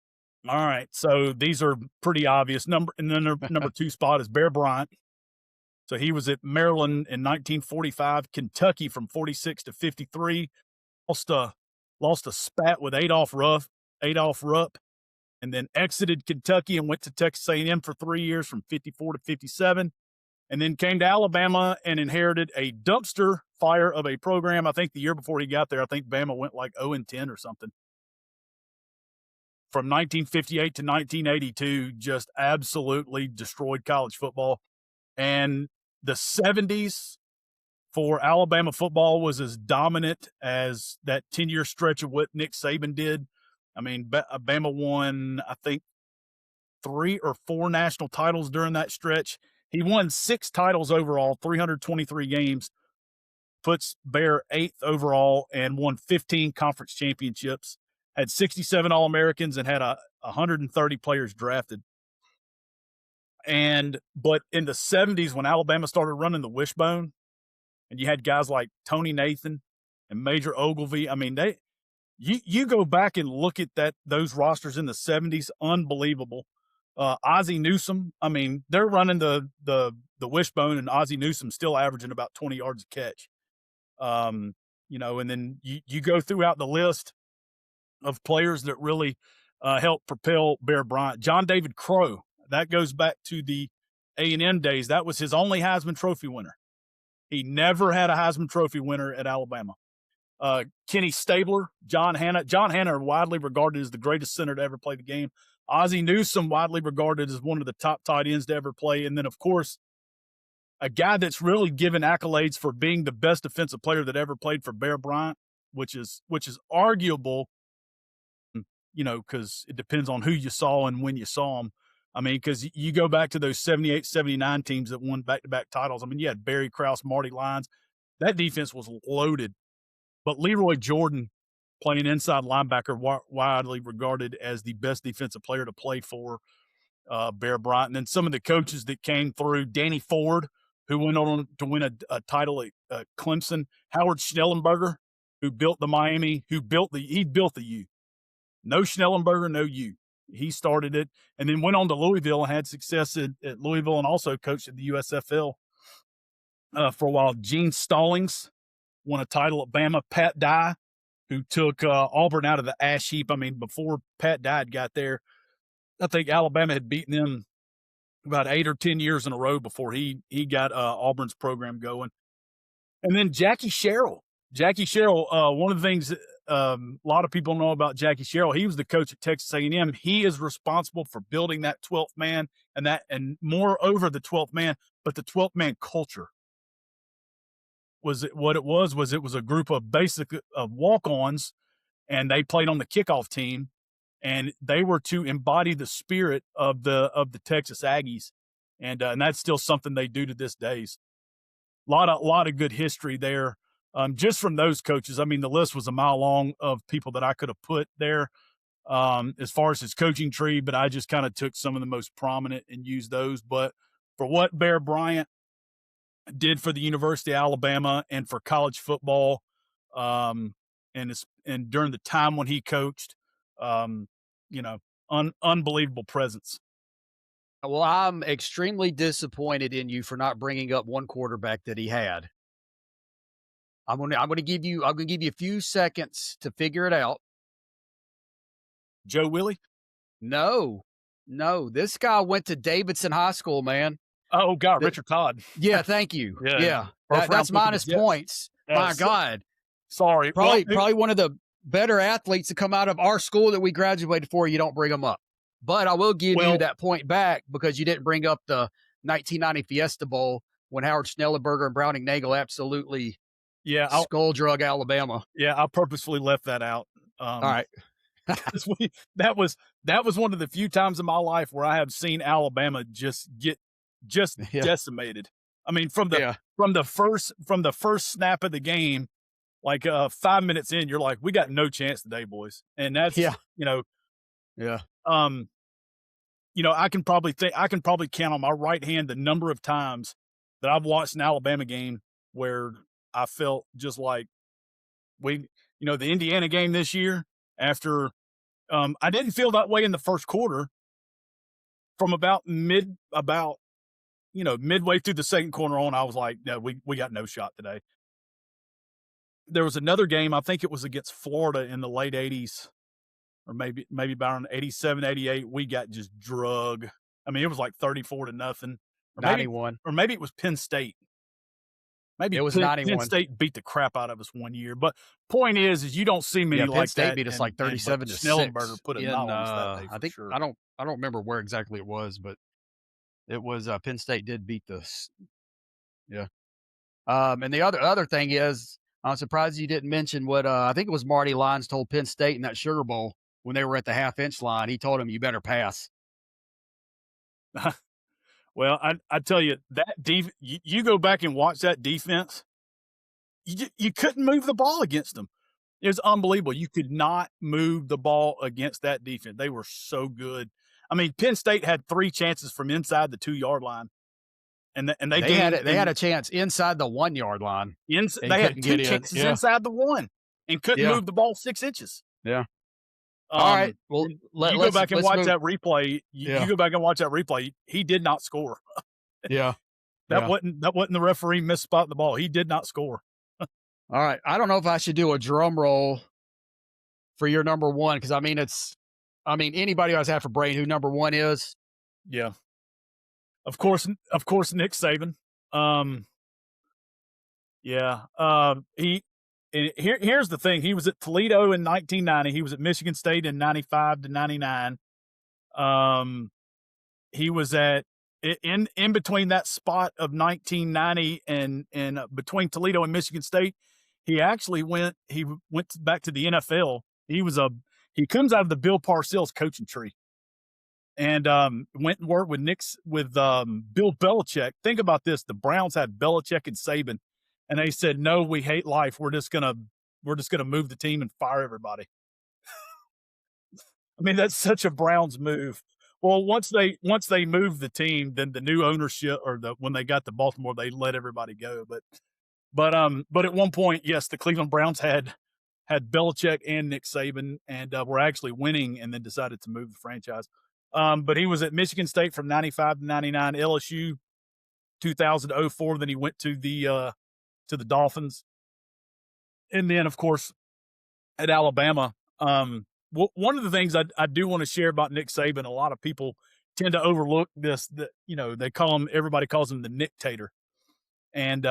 All right. So these are pretty obvious. Number 2 spot is Bear Bryant. So he was at Maryland in 1945, Kentucky from 46 to 53. Lost a spat with Adolph Rupp, and then exited Kentucky and went to Texas A&M for 3 years from 54 to 57. And then came to Alabama and inherited a dumpster fire of a program. I think the year before he got there, I think Bama went like 0-10 or something. From 1958 to 1982, just absolutely destroyed college football. And the 70s for Alabama football was as dominant as that 10-year stretch of what Nick Saban did. I mean, Bama won, I think, 3 or 4 national titles during that stretch. He won 6 titles overall, 323 games, puts Bear 8th overall, and won 15 conference championships, had 67 All-Americans, and had 130 players drafted. But in the 70s, when Alabama started running the wishbone, and you had guys like Tony Nathan and Major Ogilvy, I mean, you go back and look at those rosters in the 70s, unbelievable. Ozzie Newsome, I mean, they're running the wishbone, and Ozzie Newsome still averaging about 20 yards a catch. And then you go throughout the list of players that really helped propel Bear Bryant. John David Crow, that goes back to the A&M days. That was his only Heisman Trophy winner. He never had a Heisman Trophy winner at Alabama. Kenny Stabler, John Hanna. John Hanna, widely regarded as the greatest center to ever play the game. Ozzie Newsome, widely regarded as one of the top tight ends to ever play. And then, of course, a guy that's really given accolades for being the best defensive player that ever played for Bear Bryant, which is arguable, because it depends on who you saw and when you saw him. I mean, because you go back to those 78, 79 teams that won back-to-back titles. I mean, you had Barry Krause, Marty Lyons. That defense was loaded. But Leroy Jordan, playing inside linebacker, widely regarded as the best defensive player to play for Bear Bryant. And then some of the coaches that came through, Danny Ford, who went on to win a title at Clemson, Howard Schnellenberger, who built the Miami, he built the U. No Schnellenberger, no U. He started it and then went on to Louisville and had success at Louisville, and also coached at the USFL for a while. Gene Stallings won a title at Bama. Pat Dye, who took Auburn out of the ash heap. I mean, before Pat Dye got there, I think Alabama had beaten them about 8 or 10 years in a row before he got Auburn's program going. And then Jackie Sherrill. Jackie Sherrill, one of the things a lot of people know about Jackie Sherrill, he was the coach at Texas A&M. He is responsible for building that 12th man and moreover the 12th man, but the 12th man culture was what it was it was a group of basic walk-ons, and they played on the kickoff team, and they were to embody the spirit of the Texas Aggies, and that's still something they do to this day. Lot of good history there, just from those coaches. I mean, the list was a mile long of people that I could have put there as far as his coaching tree, but I just kind of took some of the most prominent and used those. But for what Bear Bryant did for the University of Alabama and for college football, and during the time when he coached, unbelievable presence. Well, I'm extremely disappointed in you for not bringing up one quarterback that he had. I'm gonna give you a few seconds to figure it out. Joe Willie? No, this guy went to Davidson High School, man. Oh God, Richard Todd. Yeah, thank you. Yeah. That's minus points. My God. Sorry. Probably one of the better athletes to come out of our school that we graduated for. You don't bring them up. But I will give you that point back because you didn't bring up the 1990 Fiesta Bowl when Howard Schnellenberger and Browning Nagel absolutely skull drug Alabama. Yeah, I purposefully left that out. All right. that was one of the few times in my life where I have seen Alabama just get decimated. I mean, from the first snap of the game, like 5 minutes in, you're like, we got no chance today, boys. And that's I can probably count on my right hand the number of times that I've watched an Alabama game where I felt just like the Indiana game this year after I didn't feel that way in the first quarter. From midway through the second quarter on, I was like, no, we got no shot today. There was another game, I think it was against Florida in the late 80s, or maybe about 87, 88. We got just drug. I mean, it was like 34-0. Or 91. Maybe it was Penn State. Maybe it was 91. Penn State beat the crap out of us one year. But point is you don't see many like Penn State that. beat us like 37-6. Schnellenberger put a knowledge that day. I think sure. I don't remember where exactly it was, but it was Penn State did beat us. Yeah. And the other thing is, I'm surprised you didn't mention what I think it was Marty Lyons told Penn State in that Sugar Bowl when they were at the half-inch line. He told him, "You better pass." Well, I tell you that you go back and watch that defense. You couldn't move the ball against them. It was unbelievable. You could not move the ball against that defense. They were so good. I mean, Penn State had 3 chances from inside the 2-yard line. And they had a chance inside the 1-yard line. They had 2 chances inside the 1 and couldn't move the ball 6 inches. Yeah. All right. Well, you go back and watch that replay. You go back and watch that replay. He did not score. Yeah. That wasn't the referee misspotting the ball. He did not score. All right. I don't know if I should do a drum roll for your number one because anybody who has half a brain who number one is. Yeah. Of course, Nick Saban. Here's the thing. He was at Toledo in 1990. He was at Michigan State in 95 to 99. He was in between that spot of 1990 and between Toledo and Michigan State. He actually went back to the NFL. He comes out of the Bill Parcells coaching tree. And went and worked with Bill Belichick. Think about this: the Browns had Belichick and Saban, and they said, "No, we hate life. We're just gonna move the team and fire everybody." I mean, that's such a Browns move. Well, once they moved the team, then the new ownership when they got to Baltimore, they let everybody go. But at one point, yes, the Cleveland Browns had Belichick and Nick Saban, and were actually winning, and then decided to move the franchise. But he was at Michigan State from 95 to 99, LSU 2000 to 04. Then he went to the Dolphins. And then, of course, at Alabama. One of the things I do want to share about Nick Saban, a lot of people tend to overlook this, that, everybody calls him the Nick-tator. And,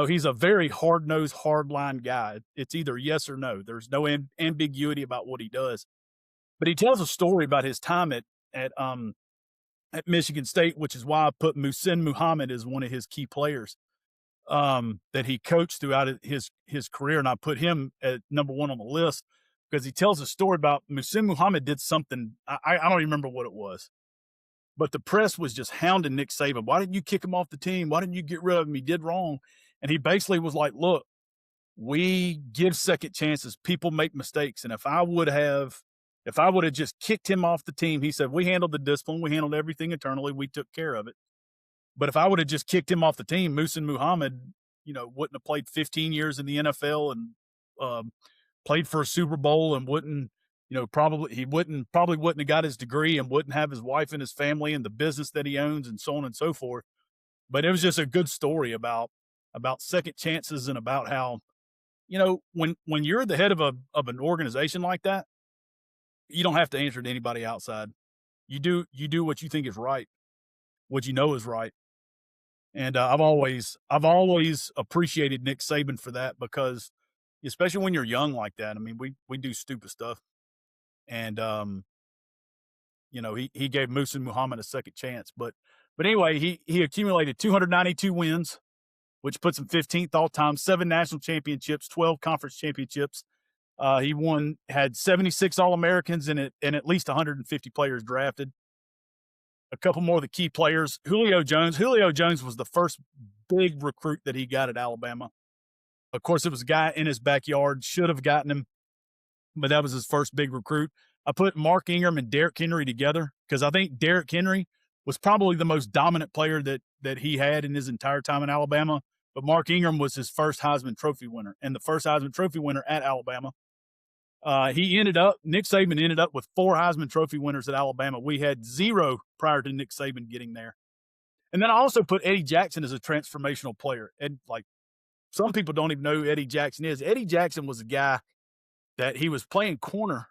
he's a very hard-nosed, hard-line guy. It's either yes or no. There's no ambiguity about what he does. But he tells a story about his time at Michigan State, which is why I put Muhsin Muhammad as one of his key players that he coached throughout his career, and I put him at number one on the list because he tells a story about Muhsin Muhammad did something. I don't even remember what it was, but the press was just hounding Nick Saban. Why didn't you kick him off the team? Why didn't you get rid of him? He did wrong. And he basically was like, look, we give second chances. People make mistakes. And if I would have just kicked him off the team, he said, we handled the discipline. We handled everything internally. We took care of it. But if I would have just kicked him off the team, Muhsin Muhammad, wouldn't have played 15 years in the NFL and played for a Super Bowl and probably wouldn't have got his degree and wouldn't have his wife and his family and the business that he owns and so on and so forth. But it was just a good story about second chances and about how, when you're the head of an organization like that, you don't have to answer to anybody outside. You do what you think is right, what you know is right. And I've always appreciated Nick Saban for that because, especially when you're young like that, I mean, we do stupid stuff, and he gave Muhsin Muhammad a second chance. But anyway, he accumulated 292 wins, which puts him 15th all time, 7 national championships, 12 conference championships. He had 76 All-Americans and at least 150 players drafted. A couple more of the key players. Julio Jones was the first big recruit that he got at Alabama. Of course, it was a guy in his backyard, should have gotten him, but that was his first big recruit. I put Mark Ingram and Derrick Henry together because I think Derrick Henry was probably the most dominant player that he had in his entire time in Alabama. But Mark Ingram was his first Heisman Trophy winner and the first Heisman Trophy winner at Alabama. Nick Saban ended up with 4 Heisman Trophy winners at Alabama. We had 0 prior to Nick Saban getting there. And then I also put Eddie Jackson as a transformational player. And some people don't even know who Eddie Jackson is. Eddie Jackson was a guy that he was playing corner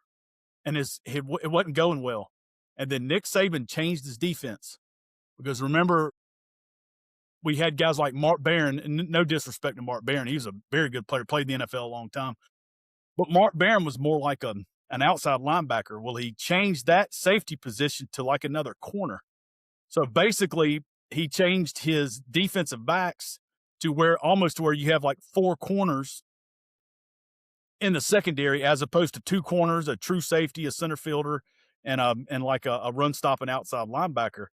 and it wasn't going well. And then Nick Saban changed his defense because remember, we had guys like Mark Barron, and no disrespect to Mark Barron. He was a very good player, played in the NFL a long time. But Mark Barron was more like an outside linebacker. Well, he changed that safety position to like another corner. So basically, he changed his defensive backs to where you have like 4 corners in the secondary, as opposed to 2 corners, a true safety, a center fielder, and like a run stopping outside linebacker.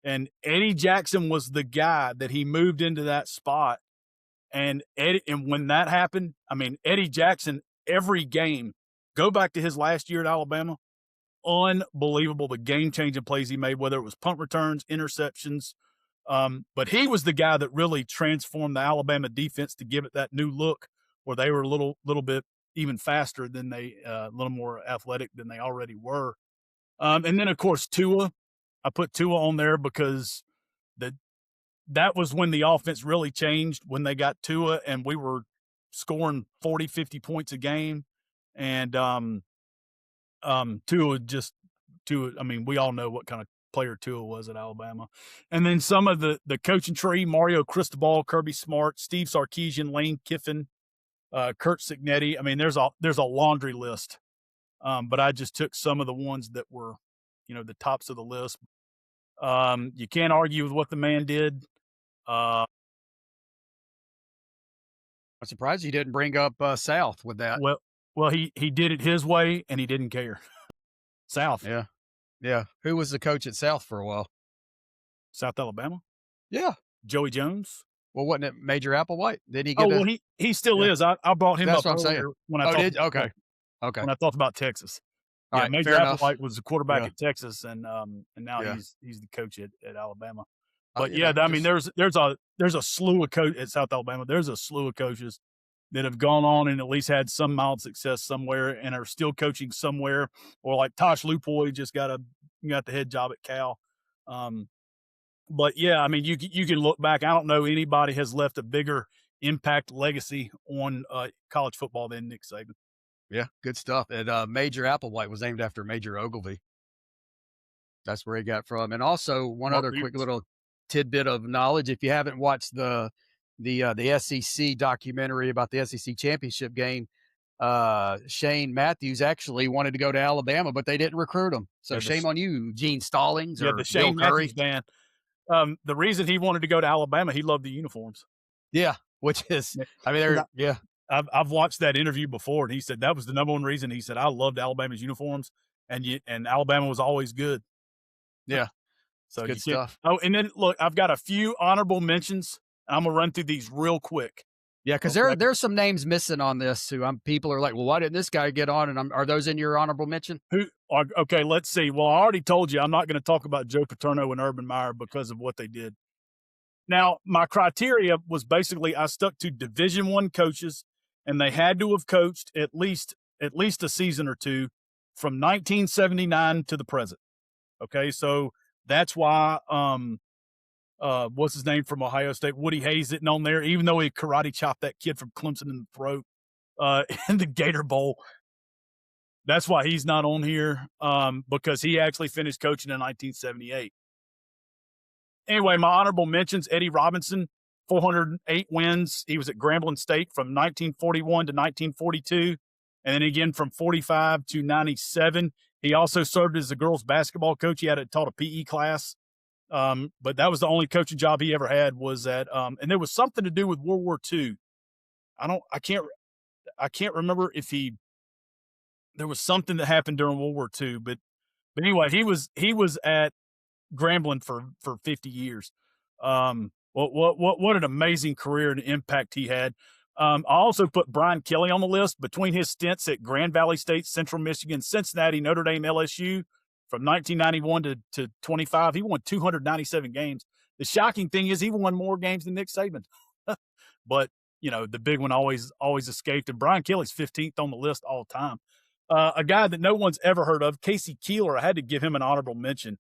And Eddie Jackson was the guy that he moved into that spot. And when that happened, I mean, Eddie Jackson, every game, go back to his last year at Alabama, unbelievable the game-changing plays he made, whether it was punt returns, interceptions. But he was the guy that really transformed the Alabama defense to give it that new look where they were a little bit even faster than a little more athletic than they already were. And then, of course, Tua. I put Tua on there because that was when the offense really changed, when they got Tua and we were scoring 40, 50 points a game. And Tua, I mean, we all know what kind of player Tua was at Alabama. And then some of the coaching tree, Mario Cristobal, Kirby Smart, Steve Sarkisian, Lane Kiffin, Kurt Cignetti. I mean, there's a laundry list. But I just took some of the ones that were, the tops of the list. You can't argue with what the man did. I'm surprised you didn't bring up South with that. Well, he did it his way, and he didn't care. South. Yeah. Who was the coach at South for a while? South Alabama? Yeah. Joey Jones. Well, wasn't it Major Applewhite? Didn't he get he still is. I brought him That's up what I'm saying. when I talked Okay. when I talked about Texas. All Yeah, right, Major fair enough. Applewhite was the quarterback at Texas, and now he's the coach at Alabama. But I mean, there's a slew of coaches at South Alabama. There's a slew of coaches that have gone on and at least had some mild success somewhere and are still coaching somewhere, or like Tosh Lupoy just got the head job at Cal. But yeah, I mean, you can look back. I don't know anybody has left a bigger impact legacy on college football than Nick Saban. Yeah, good stuff. And Major Applewhite was named after Major Ogilvy. That's where he got from. And also one other quick little tidbit of knowledge. If you haven't watched the the SEC documentary about the SEC championship game, Shane Matthews actually wanted to go to Alabama, but they didn't recruit him. So Yeah, shame on you, Gene Stallings the or Bill Shane Curry. Matthews ban. The reason he wanted to go to Alabama, he loved the uniforms. Yeah, which is, I mean, I've watched that interview before, and he said that was the number one reason. He said, I loved Alabama's uniforms, and Alabama was always good. Yeah. So good stuff. Oh, and then look, I've got a few honorable mentions. I'm gonna run through these real quick. Yeah, because there's some names missing on this who people are like, well, why didn't this guy get on? And are those in your honorable mention? Okay, let's see. Well, I already told you I'm not going to talk about Joe Paterno and Urban Meyer because of what they did. Now, my criteria was basically I stuck to Division I coaches, and they had to have coached at least a season or two from 1979 to the present. Okay, so that's why what's his name from Ohio State, Woody Hayes, isn't on there, even though he karate chopped that kid from Clemson in the throat in the Gator Bowl. That's why he's not on here, because he actually finished coaching in 1978. Anyway, my honorable mentions, Eddie Robinson, 408 wins. He was at Grambling State from 1941 to 1942, and then again from 45 to 97. He also served as a girls basketball coach. He had taught a PE class, but that was the only coaching job he ever had was at, and there was something to do with World War II. I can't remember if there was something that happened during World War II, but anyway, he was at Grambling for 50 years. What an amazing career and impact he had. I also put Brian Kelly on the list between his stints at Grand Valley State, Central Michigan, Cincinnati, Notre Dame, LSU from 1991 to 25. He won 297 games. The shocking thing is he won more games than Nick Saban, but the big one always escaped. And Brian Kelly's 15th on the list all time. A guy that no one's ever heard of, Casey Keeler. I had to give him an honorable mention.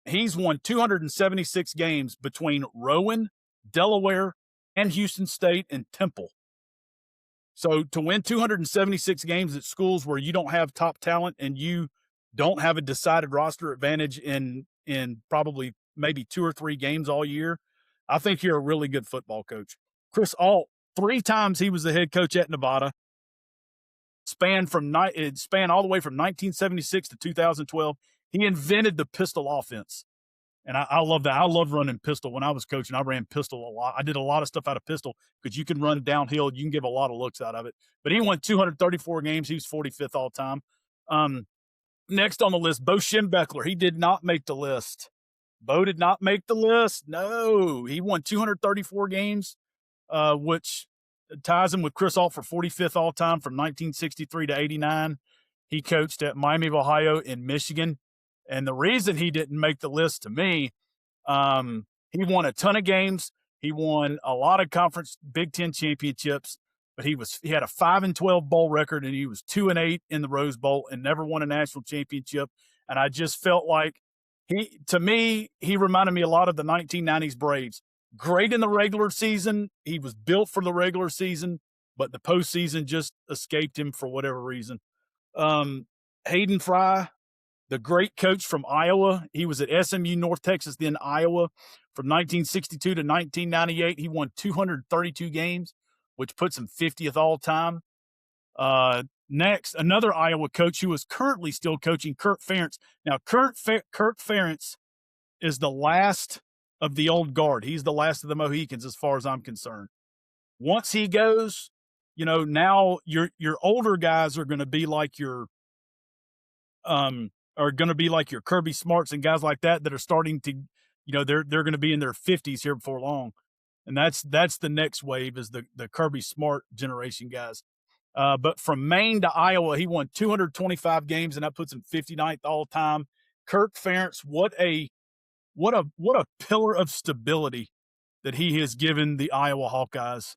He's won 276 games between Rowan, Delaware, and Houston State and Temple. So to win 276 games at schools where you don't have top talent and you don't have a decided roster advantage in probably maybe 2 or 3 games all year, I think you're a really good football coach. Chris Ault, 3 times he was the head coach at Nevada. Spanned all the way from 1976 to 2012. He invented the pistol offense. And I love that. I love running pistol. When I was coaching, I ran pistol a lot. I did a lot of stuff out of pistol because you can run downhill. You can give a lot of looks out of it. But he won 234 games. He was 45th all time. Next on the list, Bo Schembechler. He did not make the list. Bo did not make the list. No. He won 234 games, which ties him with Chris Ault for 45th all time from 1963 to 89. He coached at Miami of Ohio and Michigan. And the reason he didn't make the list to me, he won a ton of games. He won a lot of conference Big Ten championships, but he had a 5-12 bowl record, and he was 2-8 in the Rose Bowl and never won a national championship. And I just felt like to me, he reminded me a lot of the 1990s Braves. Great in the regular season. He was built for the regular season, but the postseason just escaped him for whatever reason. Hayden Fry, the great coach from Iowa. He was at SMU, North Texas, then Iowa from 1962 to 1998. He won 232 games, which puts him 50th all time. Next, another Iowa coach who is currently still coaching, Kirk Ferentz. Now, Kirk Ferentz is the last of the old guard. He's the last of the Mohicans as far as I'm concerned. Once he goes, now your older guys are going to be like your Kirby Smarts and guys like that are starting to, they're going to be in their 50s here before long. And that's the next wave is the Kirby Smart generation guys. But from Maine to Iowa, he won 225 games, and that puts him 59th all time. Kirk Ferentz, what a pillar of stability that he has given the Iowa Hawkeyes.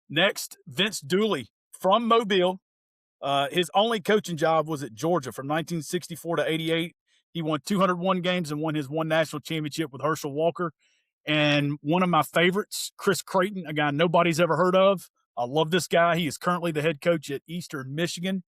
Next, Vince Dooley from Mobile. His only coaching job was at Georgia from 1964 to 88. He won 201 games and won his one national championship with Herschel Walker. And one of my favorites, Chris Creighton, a guy nobody's ever heard of. I love this guy. He is currently the head coach at Eastern Michigan.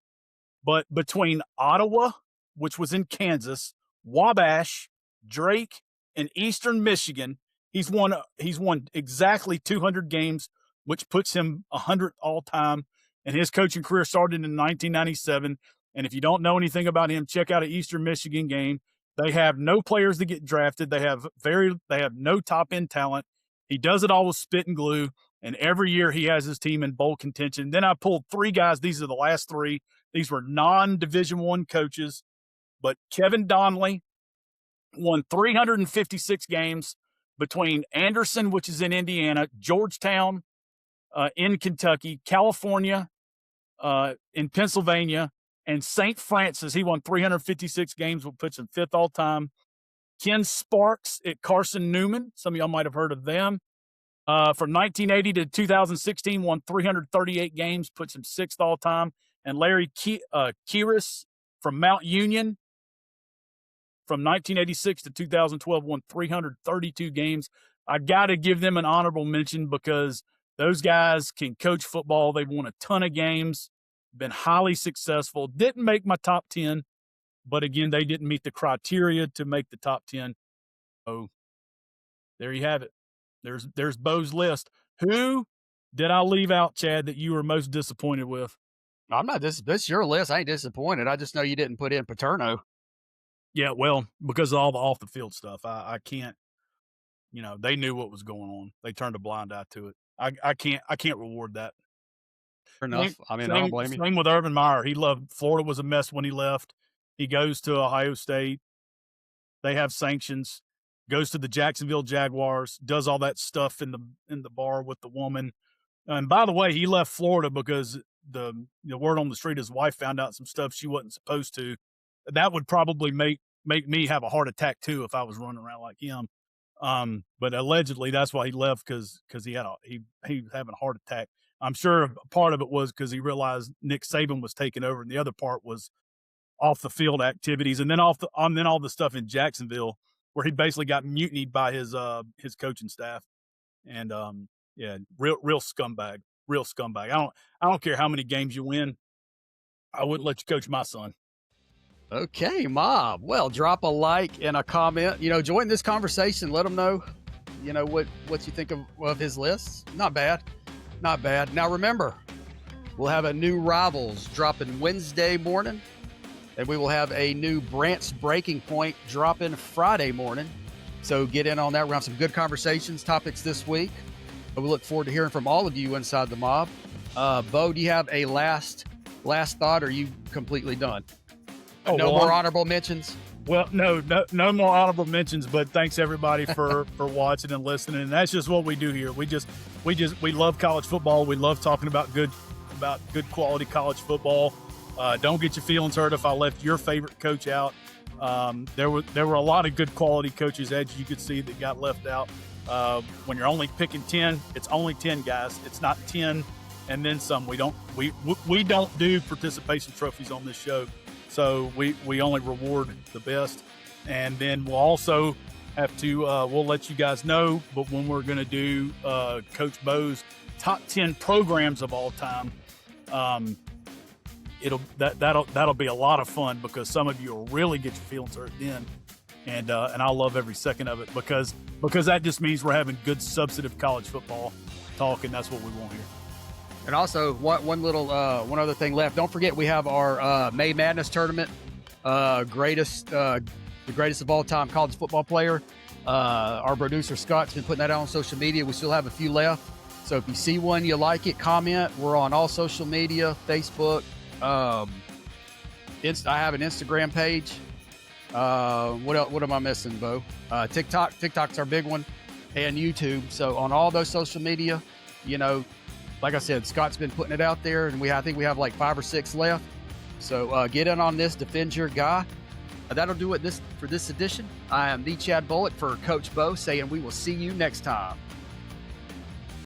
But between Ottawa, which was in Kansas, Wabash, Drake, and Eastern Michigan, He's won exactly 200 games, which puts him 100th all time. And his coaching career started in 1997. And if you don't know anything about him, check out an Eastern Michigan game. They have no players that get drafted. They have no top end talent. He does it all with spit and glue. And every year he has his team in bowl contention. Then I pulled 3 guys. These are the last 3. These were non-Division I coaches. But Kevin Donnelly won 356 games between Anderson, which is in Indiana, Georgetown in Kentucky, California in Pennsylvania, and St. Francis. He won 356 games, which puts him 5th all time. Ken Sparks at Carson Newman. Some of y'all might have heard of them. From 1980 to 2016, won 338 games, puts him 6th all time. And Larry Keiris from Mount Union, from 1986 to 2012, won 332 games. I got to give them an honorable mention because those guys can coach football. They've won a ton of games, been highly successful. Didn't make my top 10, but again, they didn't meet the criteria to make the top 10. So there you have it. There's Bo's list. Who did I leave out, Chad, that you were most disappointed with? I'm not this is your list. I ain't disappointed. I just know you didn't put in Paterno. Yeah, well, because of all the off the field stuff, I can't. They knew what was going on. They turned a blind eye to it. I can't reward that. Fair enough. I don't blame you. Same with Urban Meyer. He loved Florida. Was a mess when he left. He goes to Ohio State. They have sanctions. Goes to the Jacksonville Jaguars. Does all that stuff in the bar with the woman. And by the way, he left Florida because the word on the street, his wife found out some stuff she wasn't supposed to. That would probably make me have a heart attack too if I was running around like him. But allegedly that's why he left because he was having a heart attack. I'm sure part of it was because he realized Nick Saban was taking over, and the other part was off the field activities, and then all the stuff in Jacksonville where he basically got mutinied by his coaching staff, and real scumbag. I don't care how many games you win. I wouldn't let you coach my son. Okay, Mob. Well, drop a like and a comment. Join this conversation. Let them know, what you think of his lists. Not bad. Now, remember, we'll have a new Rivals dropping Wednesday morning, and we will have a new Branch Breaking Point dropping Friday morning. So get in on that. We'll have some good conversations, topics this week. But we look forward to hearing from all of you inside the Mob. Bo, do you have a last thought, or are you completely done? No more honorable mentions? Well, no more honorable mentions, but thanks everybody for watching and listening. And that's just what we do here. We love college football. We love talking about good quality college football. Don't get your feelings hurt if I left your favorite coach out. There were a lot of good quality coaches, as you could see, that got left out. When you're only picking 10, it's only 10 guys. It's not 10 and then some. We don't do participation trophies on this show. So we only reward the best, and then we'll also have to we'll let you guys know. But when we're going to do Coach Bo's top 10 programs of all time, that'll be a lot of fun because some of you will really get your feelings hurt then, and I'll love every second of it because that just means we're having good substantive college football talk, and that's what we want here. And also, one other thing left. Don't forget, we have our May Madness tournament. The greatest of all time college football player. Our producer Scott's been putting that out on social media. We still have a few left. So if you see one, you like it, comment. We're on all social media, Facebook. I have an Instagram page. What am I missing, Bo? TikTok. TikTok's our big one, and YouTube. So on all those social media, like I said, Scott's been putting it out there, and I think we have like 5 or 6 left. So get in on this, defend your guy. That'll do it for this edition. I am the Chad Bullock for Coach Bo, saying we will see you next time.